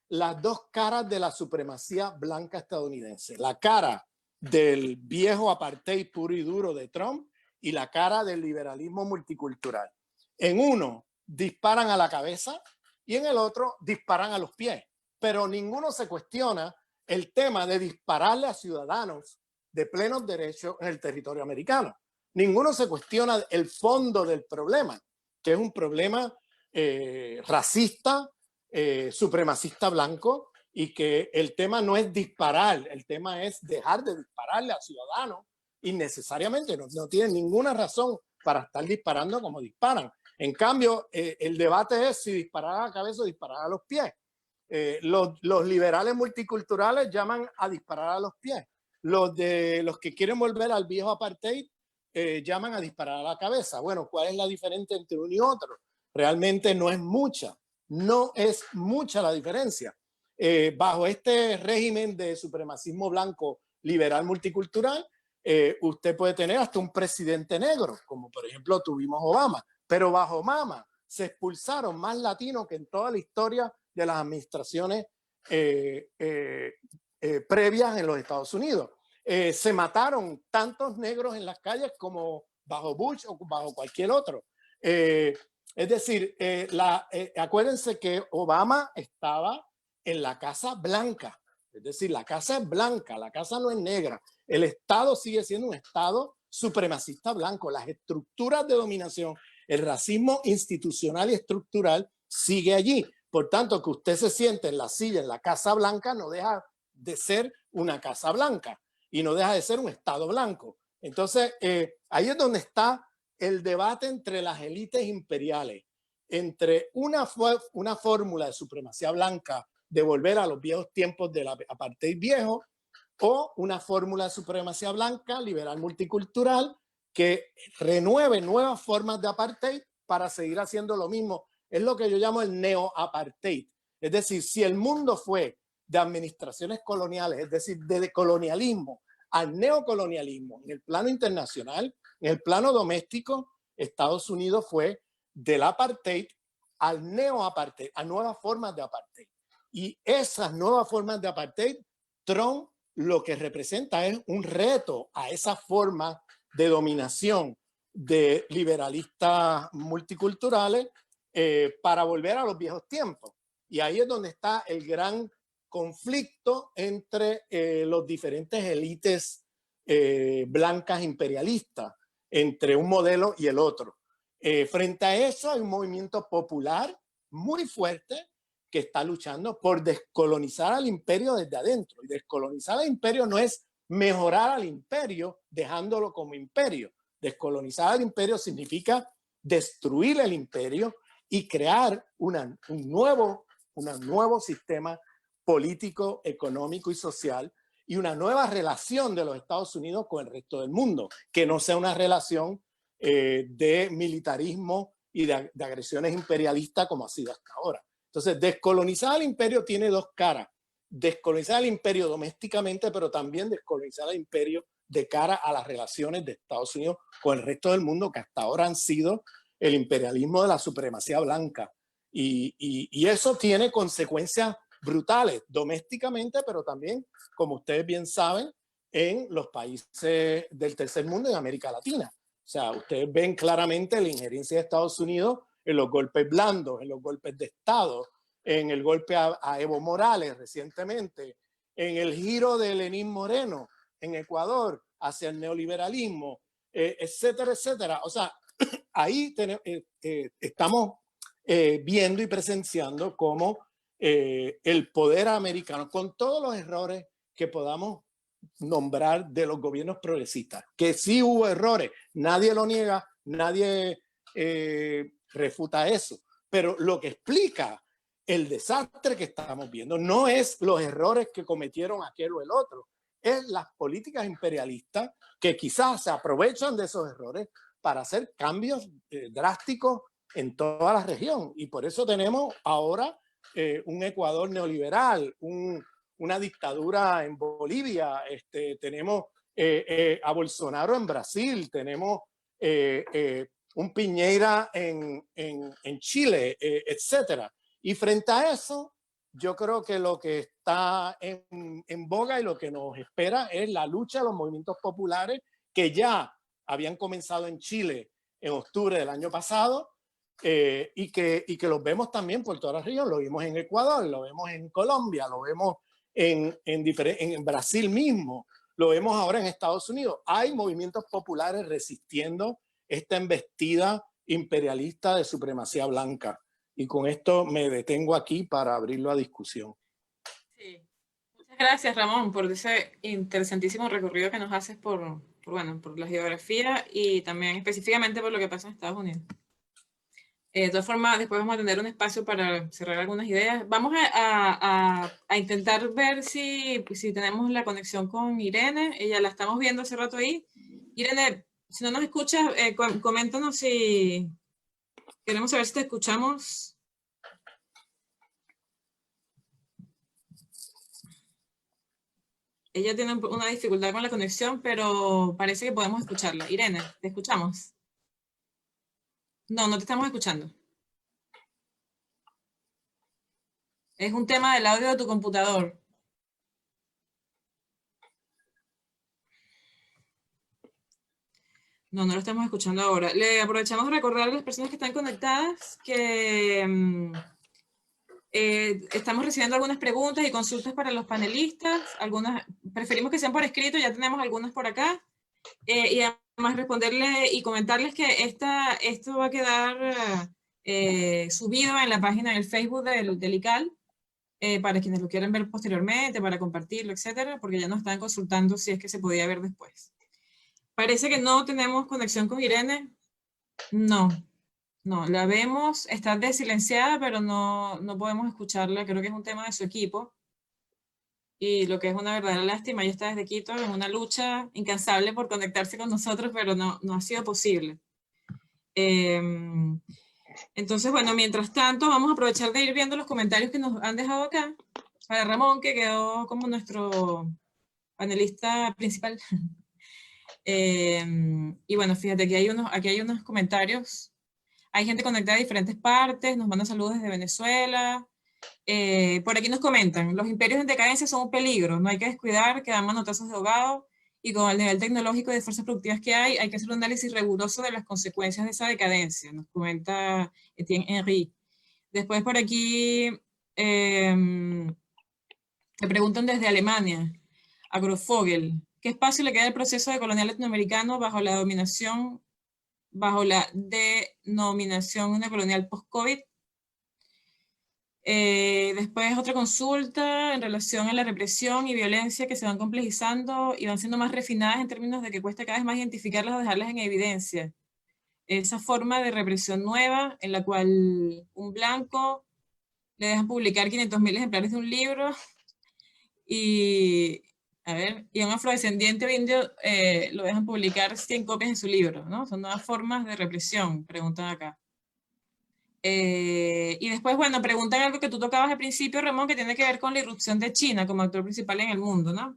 las dos caras de la supremacía blanca estadounidense. La cara del viejo apartheid puro y duro de Trump y la cara del liberalismo multicultural. En uno, disparan a la cabeza y en el otro disparan a los pies. Pero ninguno se cuestiona el tema de dispararle a ciudadanos de plenos derechos en el territorio americano. Ninguno se cuestiona el fondo del problema, que es un problema racista, supremacista blanco, y que el tema no es disparar, el tema es dejar de dispararle a ciudadanos innecesariamente. No tienen ninguna razón para estar disparando como disparan. En cambio, el debate es si disparar a la cabeza o disparar a los pies. Los liberales multiculturales llaman a disparar a los pies. Los que quieren volver al viejo apartheid llaman a disparar a la cabeza. Bueno, ¿cuál es la diferencia entre uno y otro? Realmente no es mucha. No es mucha la diferencia. Bajo este régimen de supremacismo blanco liberal multicultural, usted puede tener hasta un presidente negro, como por ejemplo tuvimos Obama. Pero bajo Obama se expulsaron más latinos que en toda la historia de las administraciones previas en los Estados Unidos. Se mataron tantos negros en las calles como bajo Bush o bajo cualquier otro. Es decir, acuérdense que Obama estaba en la Casa Blanca. Es decir, la casa es blanca, la casa no es negra. El Estado sigue siendo un Estado supremacista blanco. Las estructuras de dominación, el racismo institucional y estructural sigue allí. Por tanto, que usted se siente en la silla en la Casa Blanca no deja de ser una Casa Blanca y no deja de ser un Estado blanco. Entonces, ahí es donde está el debate entre las élites imperiales, entre una fórmula de supremacía blanca de volver a los viejos tiempos del apartheid viejo o una fórmula de supremacía blanca liberal multicultural que renueve nuevas formas de apartheid para seguir haciendo lo mismo. Es lo que yo llamo el neo-apartheid. Es decir, si el mundo fue de administraciones coloniales, es decir, de colonialismo al neocolonialismo en el plano internacional, en el plano doméstico, Estados Unidos fue del apartheid al neo-apartheid, a nuevas formas de apartheid. Y esas nuevas formas de apartheid, Trump lo que representa es un reto a esa forma de dominación de liberalistas multiculturales para volver a los viejos tiempos. Y ahí es donde está el gran conflicto entre los diferentes élites blancas imperialistas, entre un modelo y el otro. Frente a eso hay un movimiento popular muy fuerte que está luchando por descolonizar al imperio desde adentro. Y descolonizar al imperio no es mejorar al imperio dejándolo como imperio. Descolonizar al imperio significa destruir el imperio y crear un nuevo sistema político, económico y social y una nueva relación de los Estados Unidos con el resto del mundo, que no sea una relación de militarismo y de agresiones imperialistas como ha sido hasta ahora. Entonces, descolonizar al imperio tiene dos caras. Descolonizar al imperio domésticamente, pero también descolonizar al imperio de cara a las relaciones de Estados Unidos con el resto del mundo, que hasta ahora han sido el imperialismo de la supremacía blanca. Y eso tiene consecuencias brutales domésticamente, pero también, como ustedes bien saben, en los países del tercer mundo y en América Latina. O sea, ustedes ven claramente la injerencia de Estados Unidos en los golpes blandos, en los golpes de Estado, en el golpe a Evo Morales recientemente, en el giro de Lenín Moreno en Ecuador hacia el neoliberalismo, etcétera, etcétera. O sea, ahí estamos viendo y presenciando cómo el poder americano, con todos los errores que podamos nombrar de los gobiernos progresistas, que sí hubo errores, nadie lo niega, nadie refuta eso, pero lo que explica el desastre que estamos viendo no es los errores que cometieron aquel o el otro, es las políticas imperialistas que quizás se aprovechan de esos errores para hacer cambios drásticos en toda la región. Y por eso tenemos ahora un Ecuador neoliberal, una dictadura en Bolivia, tenemos a Bolsonaro en Brasil, tenemos un Piñera en Chile, etcétera. Y frente a eso, yo creo que lo que está en boga y lo que nos espera es la lucha de los movimientos populares que ya habían comenzado en Chile en octubre del año pasado, y que los vemos también por toda la región. Lo vimos en Ecuador, lo vemos en Colombia, lo vemos en Brasil mismo, lo vemos ahora en Estados Unidos. Hay movimientos populares resistiendo esta embestida imperialista de supremacía blanca. Y con esto me detengo aquí para abrirlo a discusión. Sí. Muchas gracias, Ramón, por ese interesantísimo recorrido que nos haces por la geografía y también específicamente por lo que pasa en Estados Unidos. De todas formas, después vamos a tener un espacio para cerrar algunas ideas. Vamos a intentar ver si tenemos la conexión con Irene. Ella la estamos viendo hace rato ahí. Irene, si no nos escuchas, coméntanos si queremos saber si te escuchamos. Ella tiene una dificultad con la conexión, pero parece que podemos escucharla. Irene, ¿te escuchamos? No, no te estamos escuchando. Es un tema del audio de tu computador. No, no lo estamos escuchando ahora. Le aprovechamos de recordar a las personas que están conectadas que estamos recibiendo algunas preguntas y consultas para los panelistas. Algunas preferimos que sean por escrito, ya tenemos algunas por acá. Y además responderle y comentarles que esto va a quedar subido en la página del Facebook del ICAL, para quienes lo quieran ver posteriormente, para compartirlo, etcétera, porque ya nos están consultando si es que se podía ver después. Parece que no tenemos conexión con Irene. No, la vemos, está desilenciada, pero no podemos escucharla. Creo que es un tema de su equipo. Y lo que es una verdadera lástima, ella está desde Quito en una lucha incansable por conectarse con nosotros, pero no ha sido posible. Entonces, bueno, mientras tanto, vamos a aprovechar de ir viendo los comentarios que nos han dejado acá. Para Ramón, que quedó como nuestro panelista principal. Y bueno, fíjate, aquí hay unos comentarios. Hay gente conectada de diferentes partes, nos mandan saludos desde Venezuela. Por aquí nos comentan, los imperios en decadencia son un peligro, no hay que descuidar, que dan manotazos de ahogado, y con el nivel tecnológico y de fuerzas productivas que hay que hacer un análisis riguroso de las consecuencias de esa decadencia, nos comenta Etienne Henry. Después por aquí te preguntan desde Alemania, Agrofogel, ¿qué espacio le queda al proceso de colonial latinoamericano bajo la denominación neocolonial post-COVID? Después otra consulta en relación a la represión y violencia que se van complejizando y van siendo más refinadas en términos de que cuesta cada vez más identificarlas o dejarlas en evidencia. Esa forma de represión nueva en la cual un blanco le dejan publicar 500.000 ejemplares de un libro y a un afrodescendiente o indio lo dejan publicar 100 copias de su libro, ¿no? Son nuevas formas de represión, preguntan acá. Y después, bueno, preguntan algo que tú tocabas al principio, Ramón, que tiene que ver con la irrupción de China como actor principal en el mundo, ¿no?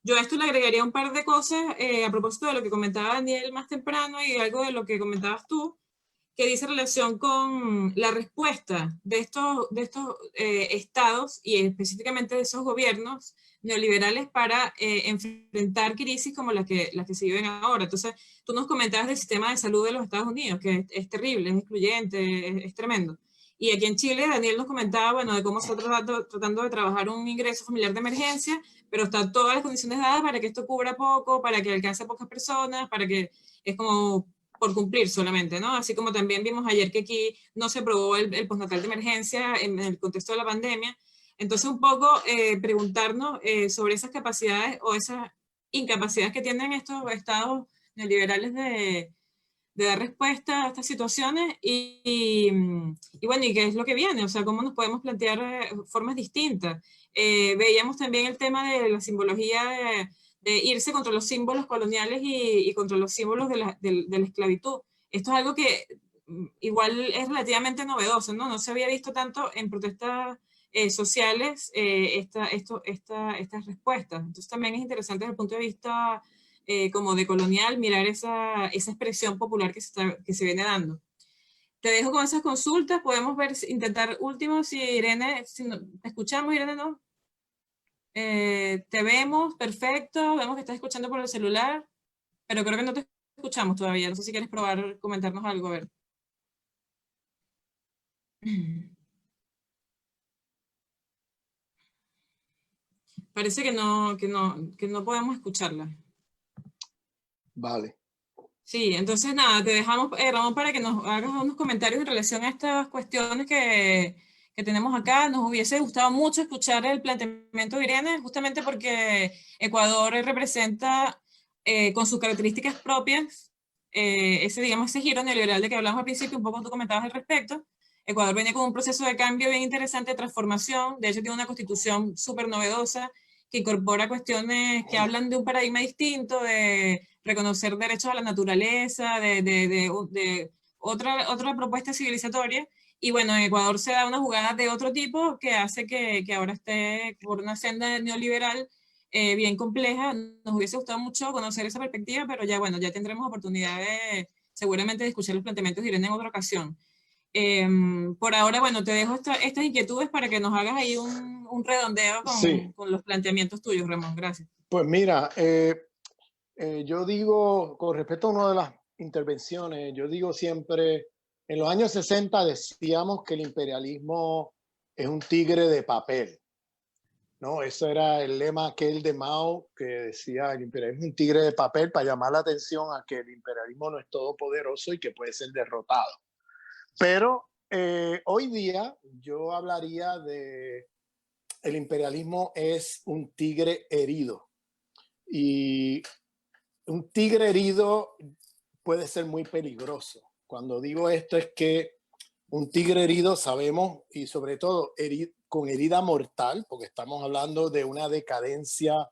Yo a esto le agregaría un par de cosas a propósito de lo que comentaba Daniel más temprano y algo de lo que comentabas tú, que dice relación con la respuesta de estos estados y específicamente de esos gobiernos neoliberales para enfrentar crisis como las que se viven ahora. Entonces, tú nos comentabas del sistema de salud de los Estados Unidos, que es terrible, es excluyente, es tremendo. Y aquí en Chile, Daniel nos comentaba, bueno, de cómo se está tratando de trabajar un ingreso familiar de emergencia, pero están todas las condiciones dadas para que esto cubra poco, para que alcance a pocas personas, para que es como por cumplir solamente, ¿no? Así como también vimos ayer que aquí no se aprobó el postnatal de emergencia en el contexto de la pandemia. Entonces, un poco preguntarnos sobre esas capacidades o esas incapacidades que tienen estos estados neoliberales de dar respuesta a estas situaciones y bueno, y qué es lo que viene, o sea, cómo nos podemos plantear formas distintas. Veíamos también el tema de la simbología de irse contra los símbolos coloniales y contra los símbolos de la esclavitud. Esto es algo que igual es relativamente novedoso, ¿no? No se había visto tanto en protestas sociales estas respuestas. Entonces también es interesante desde el punto de vista como de colonial mirar esa expresión popular que se viene dando. Te dejo con esas consultas, podemos ver, intentar último, si Irene, ¿te escuchamos, Irene, no? Te vemos, perfecto, vemos que estás escuchando por el celular, pero creo que no te escuchamos todavía, no sé si quieres probar, comentarnos algo, a ver. Parece que no podemos escucharla. Vale. Sí, entonces nada, te dejamos, Ramón, para que nos hagas unos comentarios en relación a estas cuestiones que tenemos acá. Nos hubiese gustado mucho escuchar el planteamiento de Irene, justamente porque Ecuador representa con sus características propias digamos, ese giro neoliberal de que hablamos al principio, un poco tú comentabas al respecto. Ecuador viene con un proceso de cambio bien interesante, de transformación. De hecho, tiene una constitución súper novedosa que incorpora cuestiones que hablan de un paradigma distinto, de reconocer derechos a la naturaleza, de otra propuesta civilizatoria. Y bueno, en Ecuador se da una jugada de otro tipo que hace que ahora esté por una senda neoliberal bien compleja. Nos hubiese gustado mucho conocer esa perspectiva, pero ya bueno, ya tendremos oportunidad de seguramente de escuchar los planteamientos de Irene en otra ocasión. Por ahora, bueno, te dejo estas inquietudes para que nos hagas ahí un redondeo Sí. con los planteamientos tuyos, Ramón. Gracias. Pues mira, yo digo, con respecto a una de las intervenciones, yo digo siempre, en los años 60 decíamos que el imperialismo es un tigre de papel, ¿no? Eso era el lema aquel de Mao que decía el imperialismo es un tigre de papel para llamar la atención a que el imperialismo no es todopoderoso y que puede ser derrotado. Pero hoy día yo hablaría de el imperialismo es un tigre herido. Y un tigre herido puede ser muy peligroso. Cuando digo esto es que un tigre herido sabemos, y sobre todo con herida mortal, porque estamos hablando de una decadencia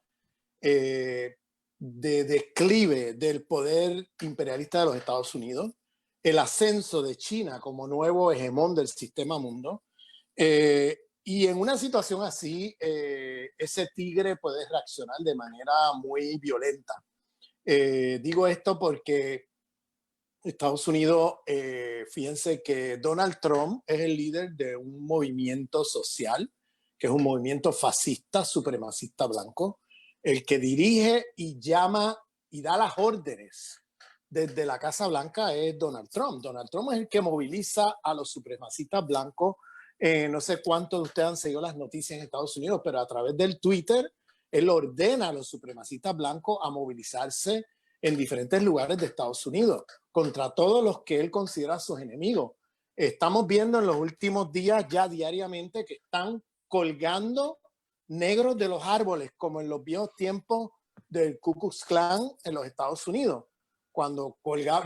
de declive del poder imperialista de los Estados Unidos, el ascenso de China como nuevo hegemón del sistema mundo. Y en una situación así, ese tigre puede reaccionar de manera muy violenta. Digo esto porque Estados Unidos, fíjense que Donald Trump es el líder de un movimiento social, que es un movimiento fascista, supremacista blanco, el que dirige y llama y da las órdenes desde la Casa Blanca es Donald Trump. Donald Trump es el que moviliza a los supremacistas blancos. No sé cuántos de ustedes han seguido las noticias en Estados Unidos, pero a través del Twitter, él ordena a los supremacistas blancos a movilizarse en diferentes lugares de Estados Unidos contra todos los que él considera sus enemigos. Estamos viendo en los últimos días ya diariamente que están colgando negros de los árboles, como en los viejos tiempos del Ku Klux Klan en los Estados Unidos, cuando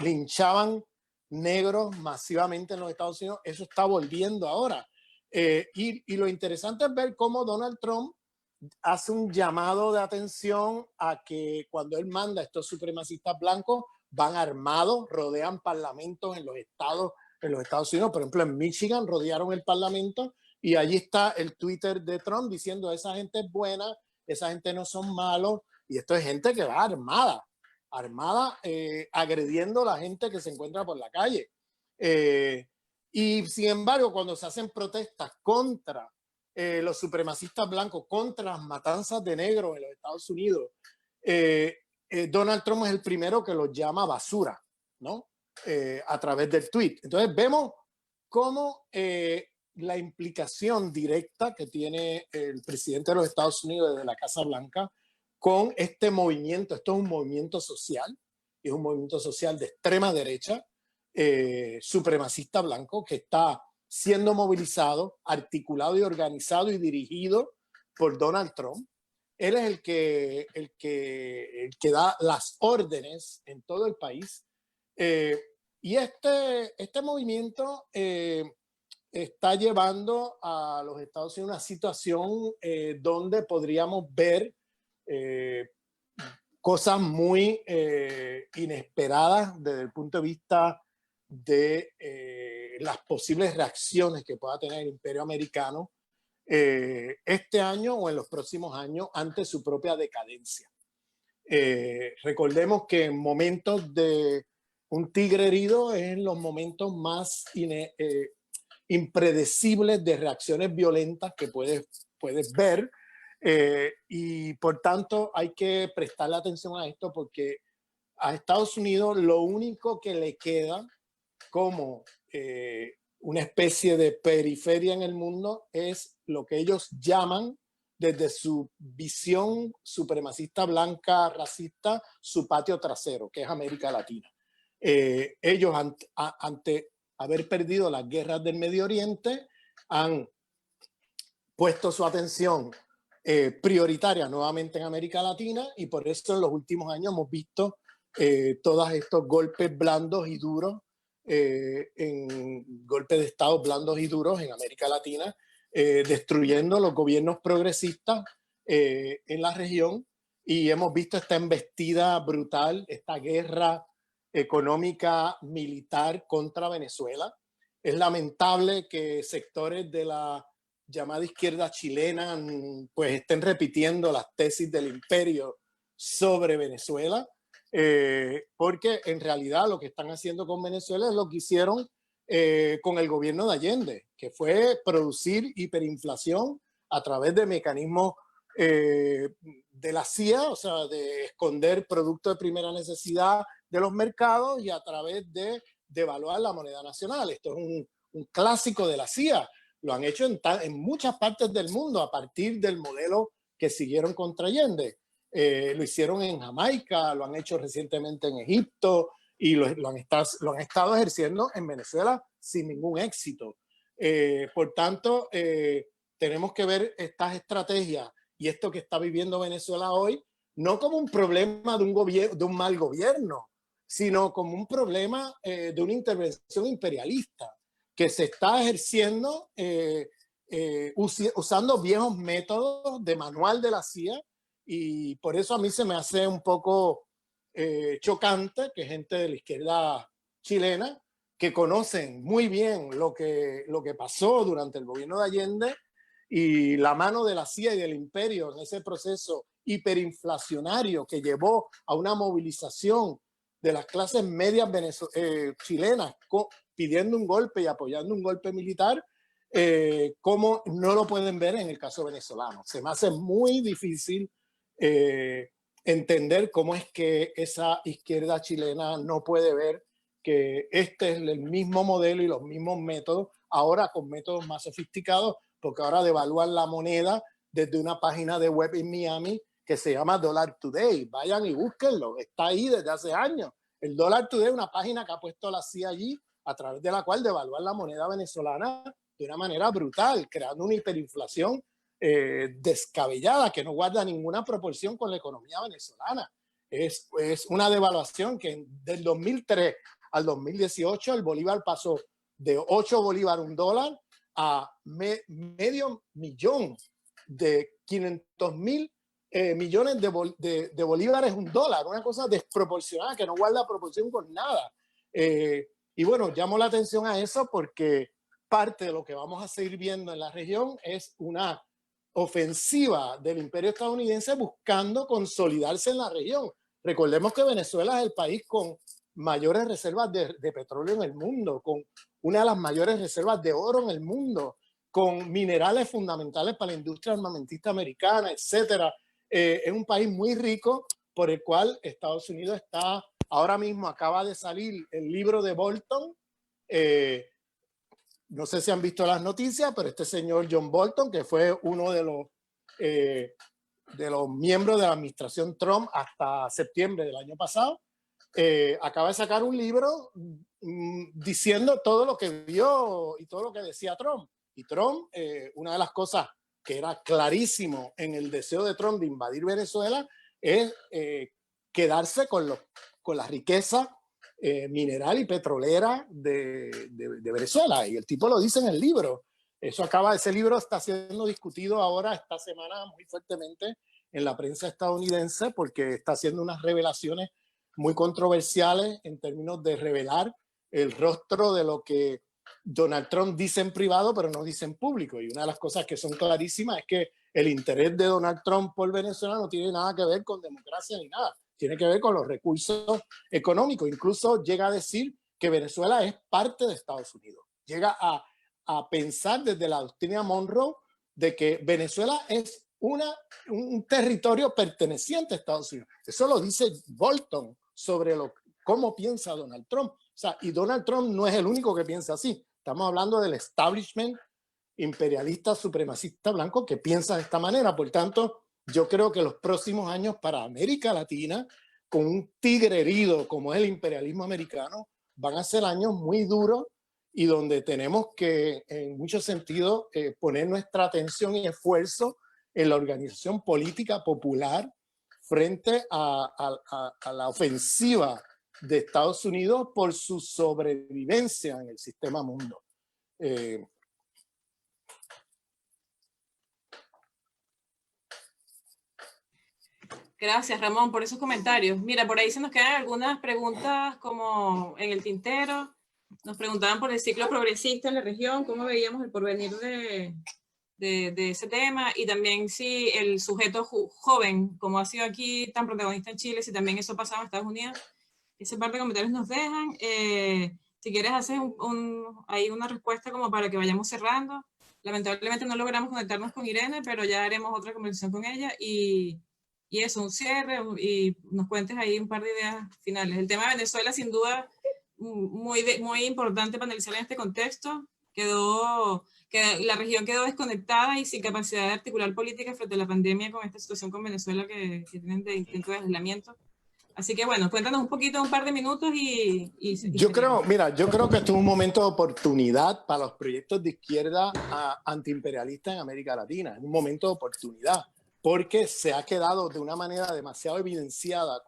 linchaban negros masivamente en los Estados Unidos. Eso está volviendo ahora. Y lo interesante es ver cómo Donald Trump hace un llamado de atención a que cuando él manda a estos supremacistas blancos, van armados, rodean parlamentos en los Estados Unidos. Por ejemplo, en Michigan rodearon el parlamento y allí está el Twitter de Trump diciendo esa gente es buena, esa gente no son malos, y esto es gente que va armada, agrediendo a la gente que se encuentra por la calle. Y sin embargo, cuando se hacen protestas contra los supremacistas blancos, contra las matanzas de negros en los Estados Unidos, Donald Trump es el primero que los llama basura, ¿no? A través del tweet. Entonces vemos cómo la implicación directa que tiene el presidente de los Estados Unidos desde la Casa Blanca con este movimiento. Esto es un movimiento social, es un movimiento social de extrema derecha, supremacista blanco, que está siendo movilizado, articulado y organizado y dirigido por Donald Trump. Él es el que da las órdenes en todo el país. Y este movimiento está llevando a los Estados Unidos a una situación donde podríamos ver cosas muy inesperadas desde el punto de vista de las posibles reacciones que pueda tener el imperio americano este año o en los próximos años ante su propia decadencia. Recordemos que en momentos de un tigre herido es en los momentos más impredecibles de reacciones violentas que puedes ver, y por tanto hay que prestarle atención a esto, porque a Estados Unidos lo único que le queda como una especie de periferia en el mundo, es lo que ellos llaman, desde su visión supremacista blanca racista, su patio trasero, que es América Latina. Ellos ante haber perdido las guerras del Medio Oriente han puesto su atención prioritaria nuevamente en América Latina, y por eso en los últimos años hemos visto todos estos golpes blandos y duros, en golpes de Estado blandos y duros en América Latina, destruyendo los gobiernos progresistas en la región, y hemos visto esta embestida brutal, esta guerra económica militar contra Venezuela. Es lamentable que sectores de la llamada izquierda chilena pues estén repitiendo las tesis del imperio sobre Venezuela, porque en realidad lo que están haciendo con Venezuela es lo que hicieron con el gobierno de Allende, que fue producir hiperinflación a través de mecanismos de la CIA, o sea, de esconder productos de primera necesidad de los mercados, y a través de devaluar la moneda nacional. Esto es un clásico de la CIA. Lo han hecho en muchas partes del mundo a partir del modelo que siguieron contra Allende. Lo hicieron en Jamaica, lo han hecho recientemente en Egipto, y lo han estado ejerciendo en Venezuela sin ningún éxito. Por tanto, tenemos que ver estas estrategias y esto que está viviendo Venezuela hoy, no como un problema de un mal gobierno, sino como un problema de una intervención imperialista que se está ejerciendo usando viejos métodos de manual de la CIA, y por eso a mí se me hace un poco chocante que gente de la izquierda chilena, que conocen muy bien lo que pasó durante el gobierno de Allende y la mano de la CIA y del imperio en ese proceso hiperinflacionario que llevó a una movilización de las clases medias chilenas pidiendo un golpe y apoyando un golpe militar, como no lo pueden ver en el caso venezolano. Se me hace muy difícil entender cómo es que esa izquierda chilena no puede ver que este es el mismo modelo y los mismos métodos, ahora con métodos más sofisticados, porque ahora devalúan la moneda desde una página de web en Miami que se llama Dollar Today. Vayan y búsquenlo, está ahí desde hace años. El Dollar Today es una página que ha puesto la CIA allí, a través de la cual devalúan la moneda venezolana de una manera brutal, creando una hiperinflación descabellada que no guarda ninguna proporción con la economía venezolana. Es una devaluación que del 2003 al 2018 el bolívar pasó de 8 bolívares un dólar a medio millón, de 500.000 millones de bolívares un dólar, una cosa desproporcionada que no guarda proporción con nada. Y bueno, llamo la atención a eso porque parte de lo que vamos a seguir viendo en la región es una ofensiva del imperio estadounidense buscando consolidarse en la región. Recordemos que Venezuela es el país con mayores reservas de petróleo en el mundo, con una de las mayores reservas de oro en el mundo, con minerales fundamentales para la industria armamentista americana, etcétera. Es un país muy rico por el cual Estados Unidos está, ahora mismo acaba de salir el libro de Bolton. No sé si han visto las noticias, pero este señor John Bolton, que fue uno de los miembros de la administración Trump hasta septiembre del año pasado, acaba de sacar un libro diciendo todo lo que vio y todo lo que decía Trump. Y Trump, una de las cosas que era clarísimo en el deseo de Trump de invadir Venezuela es quedarse con la riqueza mineral y petrolera de Venezuela. Y el tipo lo dice en el libro. Ese libro está siendo discutido ahora esta semana muy fuertemente en la prensa estadounidense porque está haciendo unas revelaciones muy controversiales en términos de revelar el rostro de lo que Donald Trump dice en privado, pero no dice en público. Y una de las cosas que son clarísimas es que el interés de Donald Trump por Venezuela no tiene nada que ver con democracia ni nada. Tiene que ver con los recursos económicos. Incluso llega a decir que Venezuela es parte de Estados Unidos. Llega a pensar desde la doctrina Monroe de que Venezuela es un territorio perteneciente a Estados Unidos. Eso lo dice Bolton sobre cómo piensa Donald Trump. O sea, y Donald Trump no es el único que piensa así. Estamos hablando del establishment imperialista supremacista blanco que piensa de esta manera. Por tanto, yo creo que los próximos años para América Latina, con un tigre herido como es el imperialismo americano, van a ser años muy duros y donde tenemos que, en muchos sentidos, poner nuestra atención y esfuerzo en la organización política popular frente a la ofensiva de Estados Unidos por su sobrevivencia en el sistema mundo. Gracias, Ramón, por esos comentarios. Mira, por ahí se nos quedan algunas preguntas como en el tintero. Nos preguntaban por el ciclo progresista en la región, cómo veíamos el porvenir de ese tema, y también si el sujeto joven, como ha sido aquí tan protagonista en Chile, si también eso pasaba en Estados Unidos. Ese par de comentarios nos dejan. Si quieres hacer ahí una respuesta como para que vayamos cerrando. Lamentablemente no logramos conectarnos con Irene, pero ya haremos otra conversación con ella y eso, un cierre, y nos cuentes ahí un par de ideas finales. El tema de Venezuela, sin duda, muy importante para analizar en este contexto. La región quedó desconectada y sin capacidad de articular políticas frente a la pandemia con esta situación con Venezuela que tienen de intento de aislamiento. Así que bueno, cuéntanos un poquito, un par de minutos yo creo que esto es un momento de oportunidad para los proyectos de izquierda antiimperialistas en América Latina. Es un momento de oportunidad porque se ha quedado de una manera demasiado evidenciada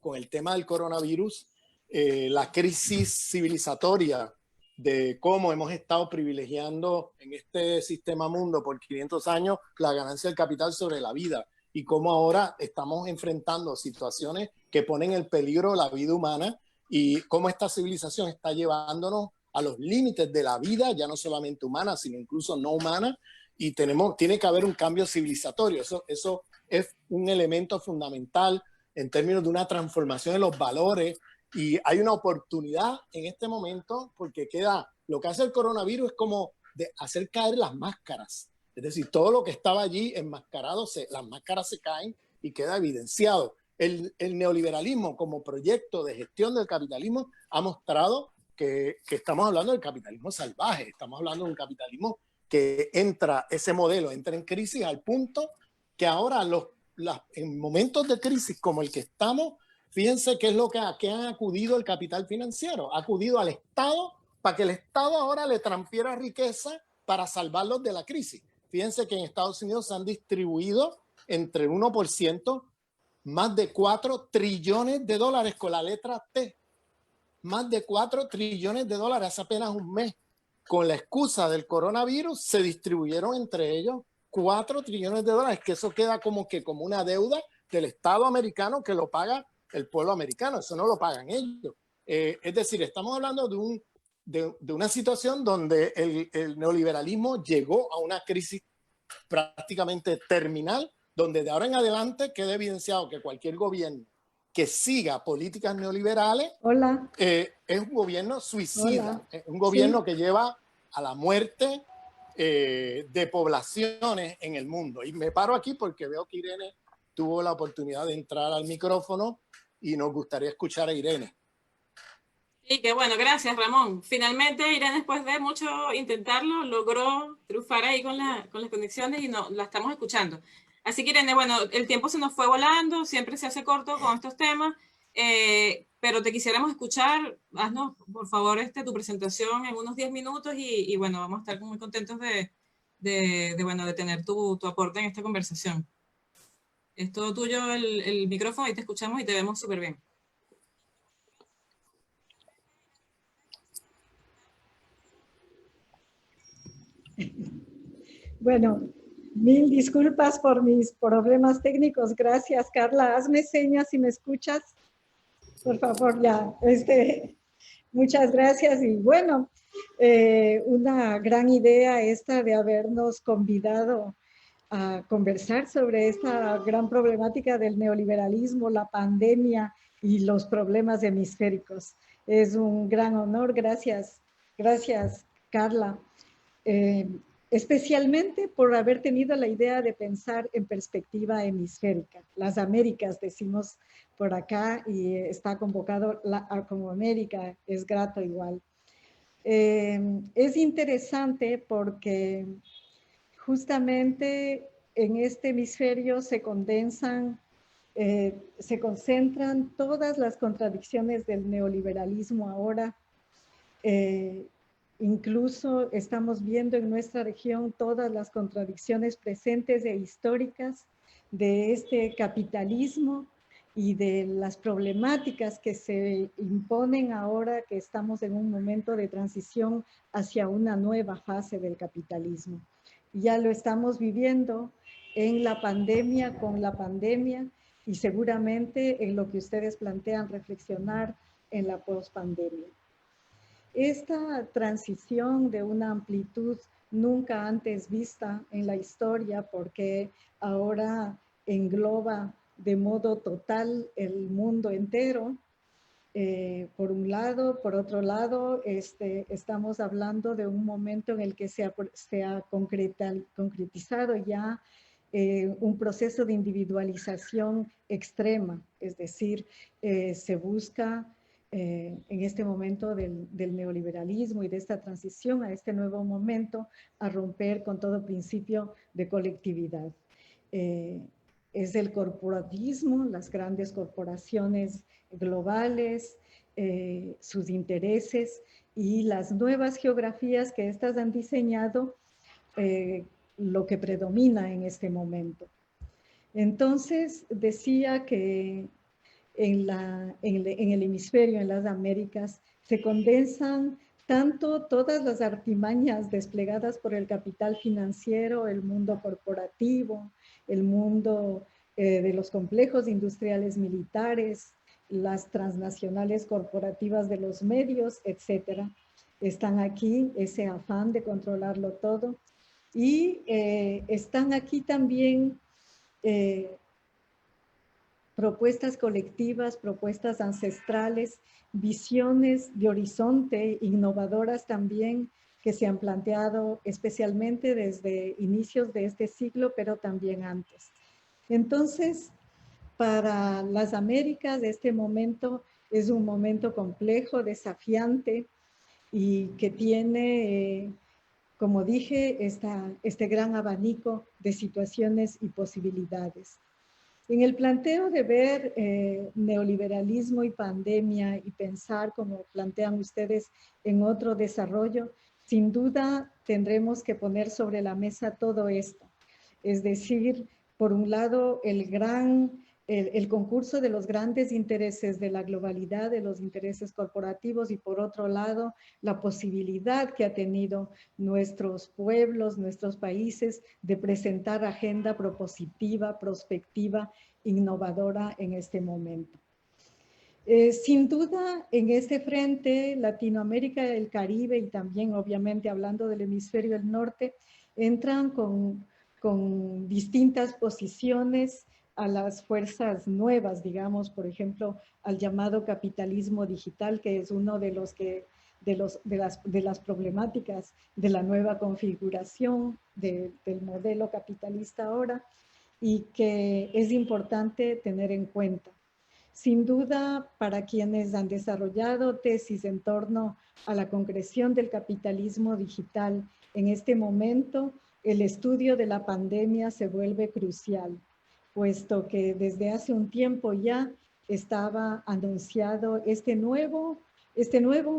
con el tema del coronavirus, la crisis civilizatoria de cómo hemos estado privilegiando en este sistema mundo por 500 años la ganancia del capital sobre la vida, y cómo ahora estamos enfrentando situaciones que ponen en peligro la vida humana, y cómo esta civilización está llevándonos a los límites de la vida, ya no solamente humana, sino incluso no humana, y tiene que haber un cambio civilizatorio. Eso es un elemento fundamental en términos de una transformación de los valores, y hay una oportunidad en este momento porque lo que hace el coronavirus es como de hacer caer las máscaras. Es decir, todo lo que estaba allí enmascarado, las máscaras se caen y queda evidenciado. El neoliberalismo como proyecto de gestión del capitalismo ha mostrado que estamos hablando del capitalismo salvaje, estamos hablando de un capitalismo que ese modelo entra en crisis al punto que ahora en momentos de crisis como el que estamos, fíjense qué es lo que ha acudido el capital financiero. Ha acudido al Estado para que el Estado ahora le transfiera riqueza para salvarlos de la crisis. Fíjense que en Estados Unidos se han distribuido entre el 1% más de 4 trillones de dólares con la letra T. Más de 4 trillones de dólares hace apenas un mes. Con la excusa del coronavirus se distribuyeron entre ellos 4 trillones de dólares, que eso queda como una deuda del Estado americano que lo paga el pueblo americano. Eso no lo pagan ellos. Es decir, estamos hablando de una situación donde el neoliberalismo llegó a una crisis prácticamente terminal, donde de ahora en adelante queda evidenciado que cualquier gobierno que siga políticas neoliberales es un gobierno suicida, es un gobierno que lleva a la muerte de poblaciones en el mundo. Y me paro aquí porque veo que Irene tuvo la oportunidad de entrar al micrófono y nos gustaría escuchar a Irene. Sí, qué bueno, gracias Ramón. Finalmente Irene, después de mucho intentarlo, logró triunfar ahí con las conexiones y la estamos escuchando. Así que Irene, bueno, el tiempo se nos fue volando, siempre se hace corto con estos temas, pero te quisiéramos escuchar. Haznos, por favor, tu presentación en unos 10 minutos y bueno, vamos a estar muy contentos de tener tu aporte en esta conversación. Es todo tuyo el micrófono y te escuchamos y te vemos súper bien. Bueno, mil disculpas por mis problemas técnicos. Gracias, Carla. Hazme señas si me escuchas. Por favor, ya. Muchas gracias. Y bueno, una gran idea esta de habernos convidado a conversar sobre esta gran problemática del neoliberalismo, la pandemia y los problemas hemisféricos. Es un gran honor. Gracias. Gracias, Carla. Especialmente por haber tenido la idea de pensar en perspectiva hemisférica. Las Américas, decimos por acá, y está convocado como América, es grato igual. Es interesante porque justamente en este hemisferio se condensan, se concentran todas las contradicciones del neoliberalismo ahora. Incluso estamos viendo en nuestra región todas las contradicciones presentes e históricas de este capitalismo y de las problemáticas que se imponen ahora que estamos en un momento de transición hacia una nueva fase del capitalismo. Ya lo estamos viviendo en la pandemia, con la pandemia, y seguramente en lo que ustedes plantean reflexionar en la pospandemia. Esta transición de una amplitud nunca antes vista en la historia, porque ahora engloba de modo total el mundo entero, por un lado. Por otro lado, estamos hablando de un momento en el que se ha concretizado ya un proceso de individualización extrema, es decir, se busca en este momento del neoliberalismo y de esta transición a este nuevo momento a romper con todo principio de colectividad. Es el corporativismo, las grandes corporaciones globales, sus intereses y las nuevas geografías que éstas han diseñado, lo que predomina en este momento. Entonces, decía que en el hemisferio, en las Américas, se condensan tanto todas las artimañas desplegadas por el capital financiero, el mundo corporativo, el mundo de los complejos industriales militares, las transnacionales corporativas de los medios, etcétera. Están aquí, ese afán de controlarlo todo. Y están aquí también propuestas colectivas, propuestas ancestrales, visiones de horizonte innovadoras también que se han planteado especialmente desde inicios de este siglo, pero también antes. Entonces, para las Américas, este momento es un momento complejo, desafiante y que tiene, como dije, este gran abanico de situaciones y posibilidades. En el planteo de ver neoliberalismo y pandemia y pensar, como plantean ustedes, en otro desarrollo, sin duda tendremos que poner sobre la mesa todo esto. Es decir, por un lado, el concurso de los grandes intereses de la globalidad, de los intereses corporativos, y por otro lado, la posibilidad que ha tenido nuestros pueblos, nuestros países, de presentar agenda propositiva, prospectiva, innovadora en este momento. Sin duda, en este frente, Latinoamérica, el Caribe y también, obviamente, hablando del hemisferio del norte, entran con distintas posiciones a las fuerzas nuevas, digamos, por ejemplo, al llamado capitalismo digital, que es uno de las problemáticas de la nueva configuración del modelo capitalista ahora, y que es importante tener en cuenta. Sin duda, para quienes han desarrollado tesis en torno a la concreción del capitalismo digital en este momento, el estudio de la pandemia se vuelve crucial, puesto que desde hace un tiempo ya estaba anunciado este nuevo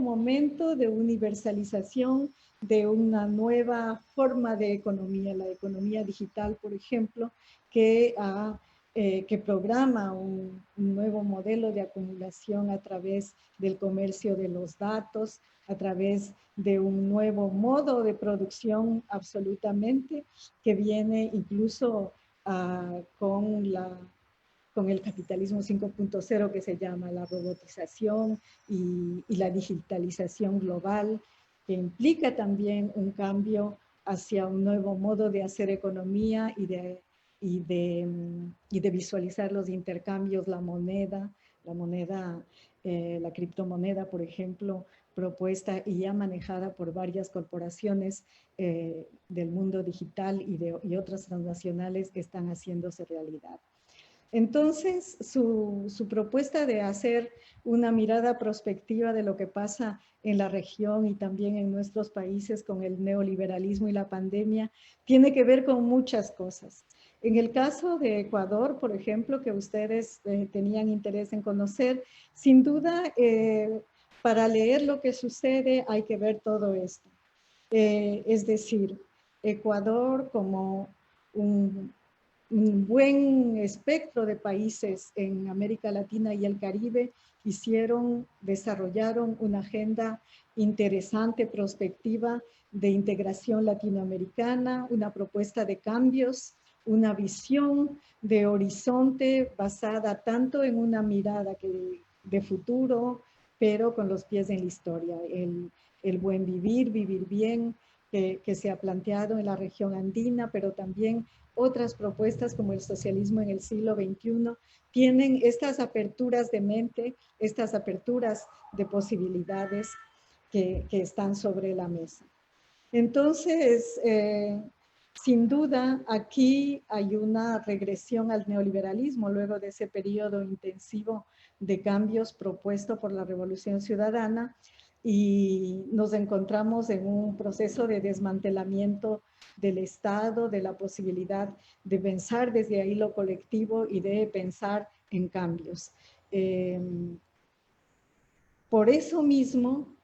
momento de universalización de una nueva forma de economía, la economía digital, por ejemplo, que programa un nuevo modelo de acumulación a través del comercio de los datos, a través de un nuevo modo de producción absolutamente, que viene incluso con el capitalismo 5.0, que se llama la robotización y la digitalización global, que implica también un cambio hacia un nuevo modo de hacer economía y de visualizar los intercambios, la criptomoneda, por ejemplo, propuesta y ya manejada por varias corporaciones del mundo digital y otras transnacionales, están haciéndose realidad. Entonces, su propuesta de hacer una mirada prospectiva de lo que pasa en la región y también en nuestros países con el neoliberalismo y la pandemia tiene que ver con muchas cosas. En el caso de Ecuador, por ejemplo, que ustedes tenían interés en conocer, sin duda, para leer lo que sucede hay que ver todo esto. Es decir, Ecuador como un buen espectro de países en América Latina y el Caribe desarrollaron una agenda interesante, prospectiva de integración latinoamericana, una propuesta de cambios, una visión de horizonte basada tanto en una mirada de futuro, pero con los pies en la historia, el buen vivir, vivir bien, que se ha planteado en la región andina, pero también otras propuestas como el socialismo en el siglo XXI, tienen estas aperturas de mente, estas aperturas de posibilidades que están sobre la mesa. Entonces, sin duda, aquí hay una regresión al neoliberalismo luego de ese periodo intensivo de cambios propuesto por la Revolución Ciudadana, y nos encontramos en un proceso de desmantelamiento del Estado, de la posibilidad de pensar desde ahí lo colectivo y de pensar en cambios. Por eso mismo,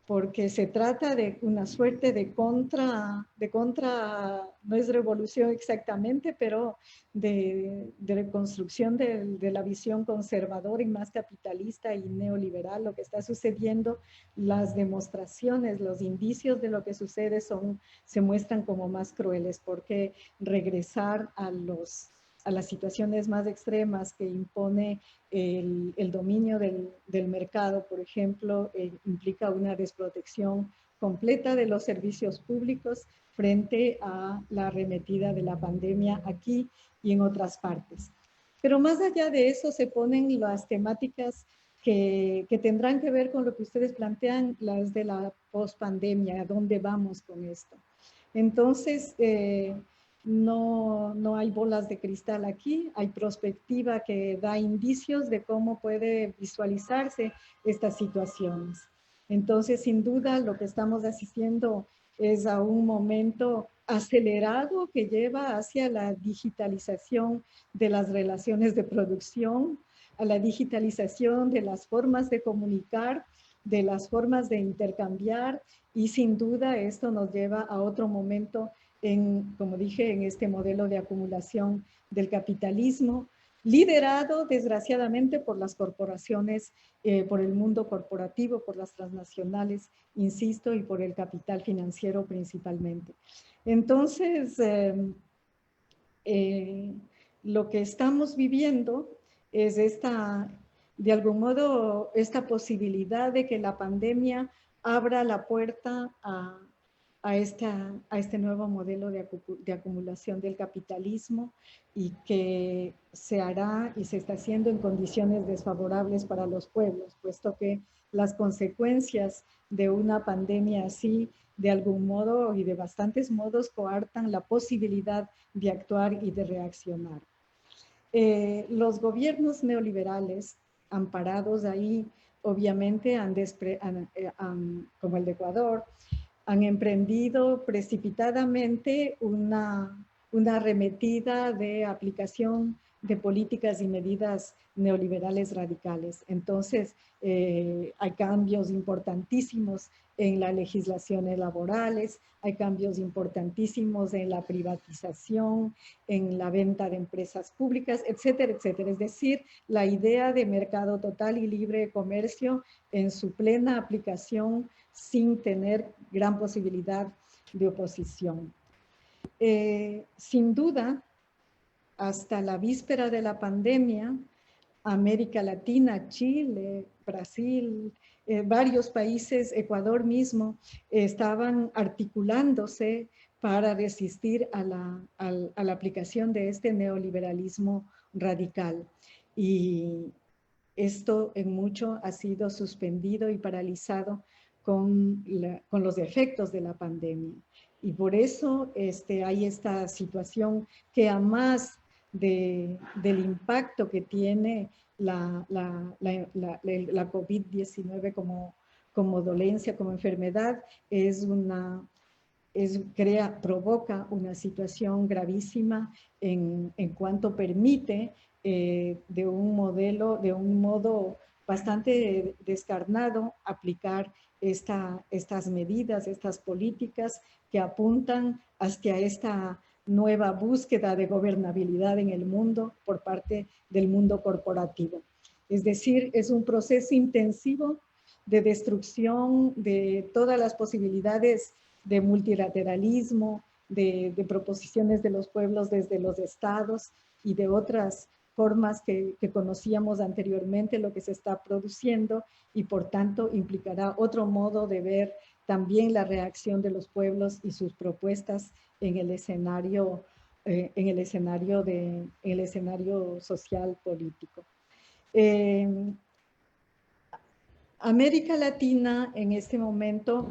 porque se trata de una suerte de contra, no es revolución exactamente, pero de reconstrucción de la visión conservadora y más capitalista y neoliberal, lo que está sucediendo, las demostraciones, los indicios de lo que sucede se muestran como más crueles, porque regresar a las situaciones más extremas que impone el dominio del mercado, por ejemplo, implica una desprotección completa de los servicios públicos frente a la arremetida de la pandemia aquí y en otras partes. Pero más allá de eso se ponen las temáticas que tendrán que ver con lo que ustedes plantean, las de la pospandemia, ¿a dónde vamos con esto? Entonces, no hay bolas de cristal aquí, hay prospectiva que da indicios de cómo puede visualizarse estas situaciones. Entonces, sin duda, lo que estamos asistiendo es a un momento acelerado que lleva hacia la digitalización de las relaciones de producción, a la digitalización de las formas de comunicar, de las formas de intercambiar, y sin duda esto nos lleva a otro momento como dije, en este modelo de acumulación del capitalismo, liderado desgraciadamente por las corporaciones, por el mundo corporativo, por las transnacionales, insisto, y por el capital financiero principalmente. Entonces, lo que estamos viviendo es de algún modo, esta posibilidad de que la pandemia abra la puerta a este nuevo modelo de acumulación del capitalismo, y que se hará y se está haciendo en condiciones desfavorables para los pueblos, puesto que las consecuencias de una pandemia así, de algún modo y de bastantes modos, coartan la posibilidad de actuar y de reaccionar. Los gobiernos neoliberales, amparados ahí, obviamente, como el de Ecuador, han emprendido precipitadamente una arremetida de aplicación de políticas y medidas neoliberales radicales. Entonces, hay cambios importantísimos en las legislaciones laborales, hay cambios importantísimos en la privatización, en la venta de empresas públicas, etcétera, etcétera. Es decir, la idea de mercado total y libre de comercio en su plena aplicación, sin tener gran posibilidad de oposición. Sin duda, hasta la víspera de la pandemia, América Latina, Chile, Brasil, varios países, Ecuador mismo, estaban articulándose para resistir a la aplicación de este neoliberalismo radical. Y esto en mucho ha sido suspendido y paralizado con los efectos de la pandemia. Y por eso hay esta situación que a más del impacto que tiene la COVID-19 como dolencia, como enfermedad, provoca una situación gravísima en cuanto permite de un modo bastante descarnado aplicar estas medidas, estas políticas que apuntan hacia esta nueva búsqueda de gobernabilidad en el mundo por parte del mundo corporativo. Es decir, es un proceso intensivo de destrucción de todas las posibilidades de multilateralismo, de proposiciones de los pueblos desde los estados y de otras formas que conocíamos anteriormente, lo que se está produciendo, y por tanto implicará otro modo de ver también la reacción de los pueblos y sus propuestas en el escenario, social político. América Latina en este momento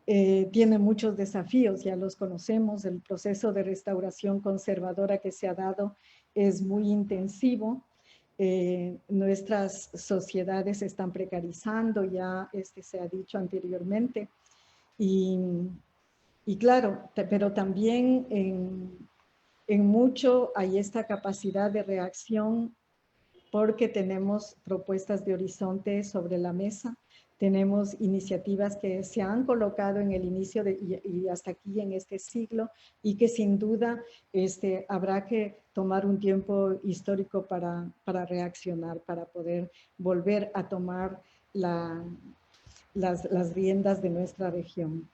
tiene muchos desafíos, ya los conocemos. El proceso de restauración conservadora que se ha dado es muy intensivo. Nuestras sociedades se están precarizando, ya se ha dicho anteriormente. Y claro, pero también en mucho hay esta capacidad de reacción porque tenemos propuestas de horizonte sobre la mesa. Tenemos iniciativas que se han colocado en el inicio y hasta aquí en este siglo, y que sin duda habrá que tomar un tiempo histórico para reaccionar, para poder volver a tomar las riendas de nuestra región.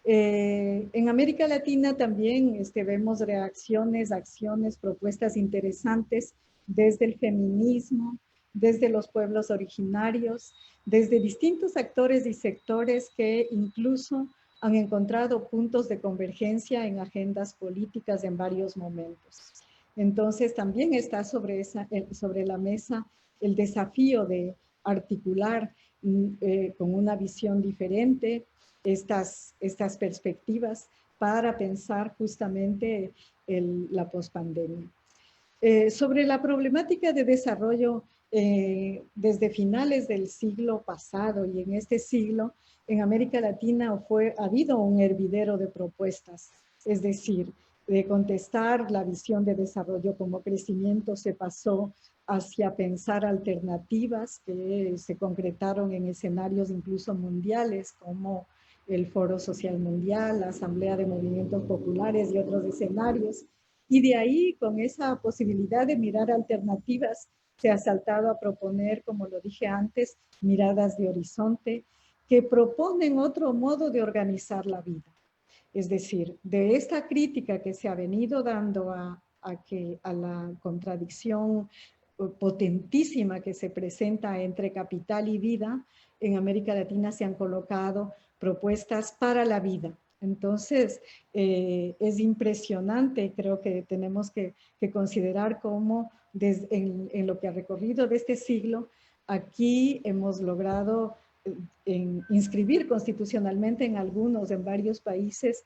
En América Latina también vemos reacciones, acciones, propuestas interesantes desde el feminismo, desde los pueblos originarios, desde distintos actores y sectores que incluso han encontrado puntos de convergencia en agendas políticas en varios momentos. Entonces también está sobre la mesa el desafío de articular con una visión diferente estas perspectivas para pensar justamente la pospandemia. Sobre la problemática de desarrollo, desde finales del siglo pasado y en este siglo, en América Latina ha habido un hervidero de propuestas, es decir, de contestar la visión de desarrollo como crecimiento se pasó hacia pensar alternativas que se concretaron en escenarios incluso mundiales como el Foro Social Mundial, la Asamblea de Movimientos Populares y otros escenarios. Y de ahí, con esa posibilidad de mirar alternativas, se ha saltado a proponer, como lo dije antes, miradas de horizonte que proponen otro modo de organizar la vida. Es decir, de esta crítica que se ha venido dando a la contradicción potentísima que se presenta entre capital y vida, en América Latina se han colocado propuestas para la vida. Entonces, es impresionante, creo que tenemos que considerar cómo en lo que ha recorrido de este siglo, aquí hemos logrado inscribir constitucionalmente en varios países,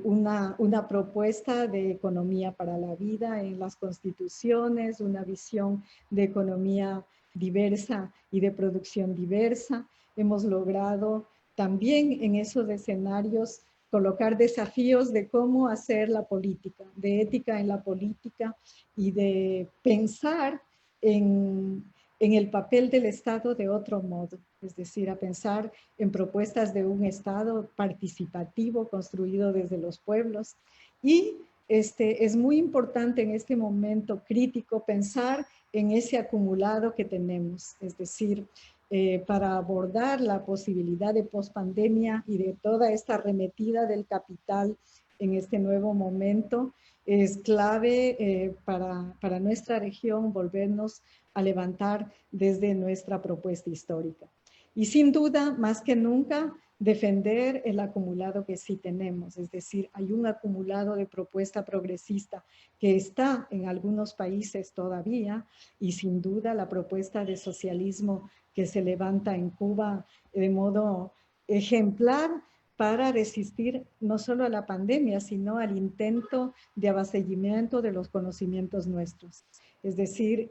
una propuesta de economía para la vida en las constituciones, una visión de economía diversa y de producción diversa. Hemos logrado también en esos escenarios colocar desafíos de cómo hacer la política, de ética en la política y de pensar en el papel del Estado de otro modo, es decir, a pensar en propuestas de un Estado participativo construido desde los pueblos. Y es muy importante en este momento crítico pensar en ese acumulado que tenemos, es decir, para abordar la posibilidad de pospandemia y de toda esta arremetida del capital en este nuevo momento, es clave para nuestra región volvernos a levantar desde nuestra propuesta histórica. Y sin duda, más que nunca, defender el acumulado que sí tenemos, es decir, hay un acumulado de propuesta progresista que está en algunos países todavía, y sin duda la propuesta de socialismo que se levanta en Cuba de modo ejemplar para resistir no solo a la pandemia, sino al intento de abastecimiento de los conocimientos nuestros. Es decir,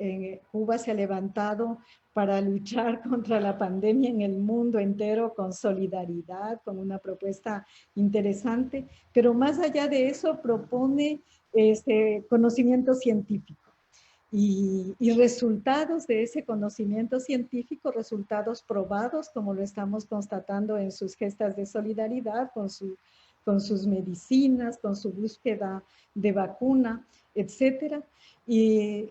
Cuba se ha levantado para luchar contra la pandemia en el mundo entero con solidaridad, con una propuesta interesante, pero más allá de eso propone conocimiento científico. Y resultados de ese conocimiento científico, resultados probados, como lo estamos constatando en sus gestas de solidaridad, con sus medicinas, con su búsqueda de vacuna, etcétera. Y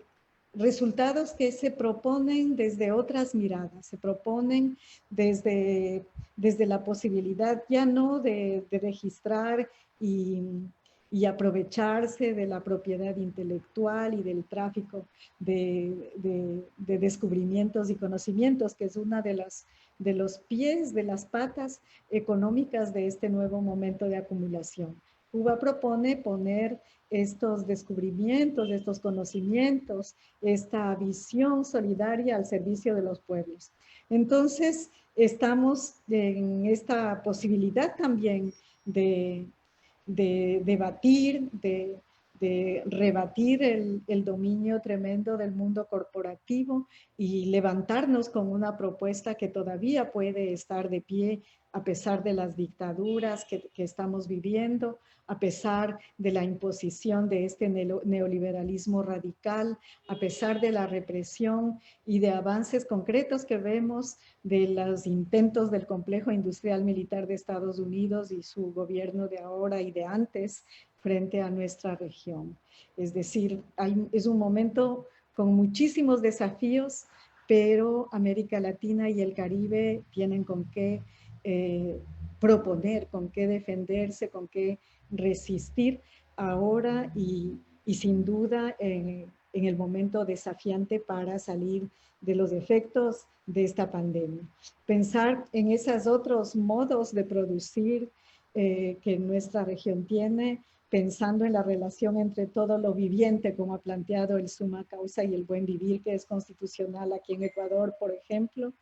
resultados que se proponen desde otras miradas, se proponen desde la posibilidad ya no de registrar y aprovecharse de la propiedad intelectual y del tráfico de descubrimientos y conocimientos, que es una de los pies, de las patas económicas de este nuevo momento de acumulación. Cuba propone poner estos descubrimientos, estos conocimientos, esta visión solidaria al servicio de los pueblos. Entonces, estamos en esta posibilidad también de debatir, de rebatir el dominio tremendo del mundo corporativo y levantarnos con una propuesta que todavía puede estar de pie a pesar de las dictaduras que estamos viviendo, a pesar de la imposición de este neoliberalismo radical, a pesar de la represión y de avances concretos que vemos de los intentos del complejo industrial militar de Estados Unidos y su gobierno de ahora y de antes frente a nuestra región. Es decir, es un momento con muchísimos desafíos, pero América Latina y el Caribe tienen con qué proponer, con qué defenderse, con qué resistir ahora y sin duda en el momento desafiante para salir de los efectos de esta pandemia. Pensar en esos otros modos de producir que nuestra región tiene, pensando en la relación entre todo lo viviente, como ha planteado el summa causa y el buen vivir, que es constitucional aquí en Ecuador, por ejemplo.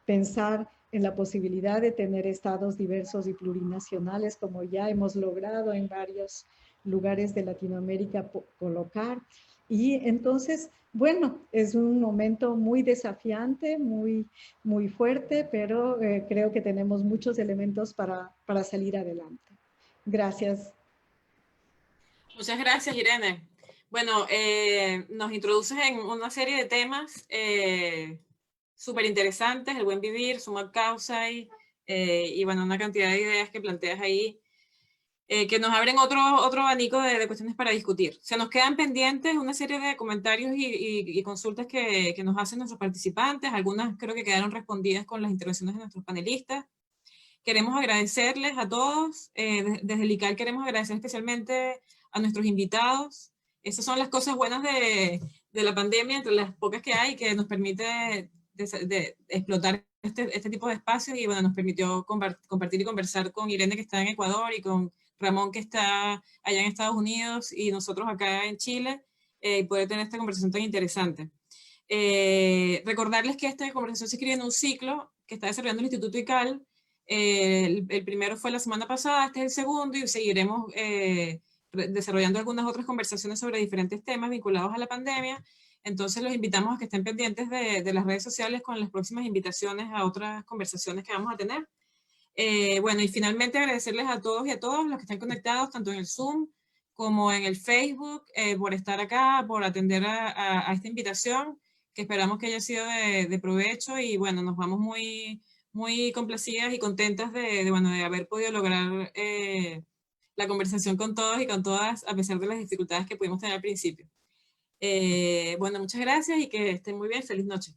Pensar en la posibilidad de tener estados diversos y plurinacionales, como ya hemos logrado en varios lugares de Latinoamérica colocar. Y entonces, bueno, es un momento muy desafiante, muy fuerte, pero creo que tenemos muchos elementos para salir adelante. Gracias. Muchas gracias, Irene. Bueno, nos introduces en una serie de temas súper interesantes, el buen vivir, summa causa y bueno, una cantidad de ideas que planteas ahí que nos abren otro abanico de cuestiones para discutir. Se nos quedan pendientes una serie de comentarios y consultas que nos hacen nuestros participantes. Algunas creo que quedaron respondidas con las intervenciones de nuestros panelistas. Queremos agradecerles a todos. Desde el ICAL queremos agradecer especialmente a nuestros invitados. Esas son las cosas buenas de la pandemia, entre las pocas que hay, que nos permite de explotar este tipo de espacios y bueno, nos permitió compartir y conversar con Irene, que está en Ecuador, y con Ramón, que está allá en Estados Unidos, y nosotros acá en Chile, poder tener esta conversación tan interesante. Recordarles que esta conversación se escribe en un ciclo que está desarrollando el Instituto ICAL. El primero fue la semana pasada, este es el segundo, y seguiremos desarrollando algunas otras conversaciones sobre diferentes temas vinculados a la pandemia. Entonces los invitamos a que estén pendientes de las redes sociales con las próximas invitaciones a otras conversaciones que vamos a tener. Bueno, y finalmente agradecerles a todos y a todas los que están conectados, tanto en el Zoom como en el Facebook, por estar acá, por atender a esta invitación, que esperamos que haya sido de provecho, y bueno, nos vamos muy complacidas y contentas de haber podido lograr la conversación con todos y con todas, a pesar de las dificultades que pudimos tener al principio. Bueno, muchas gracias y que estén muy bien. Feliz noche.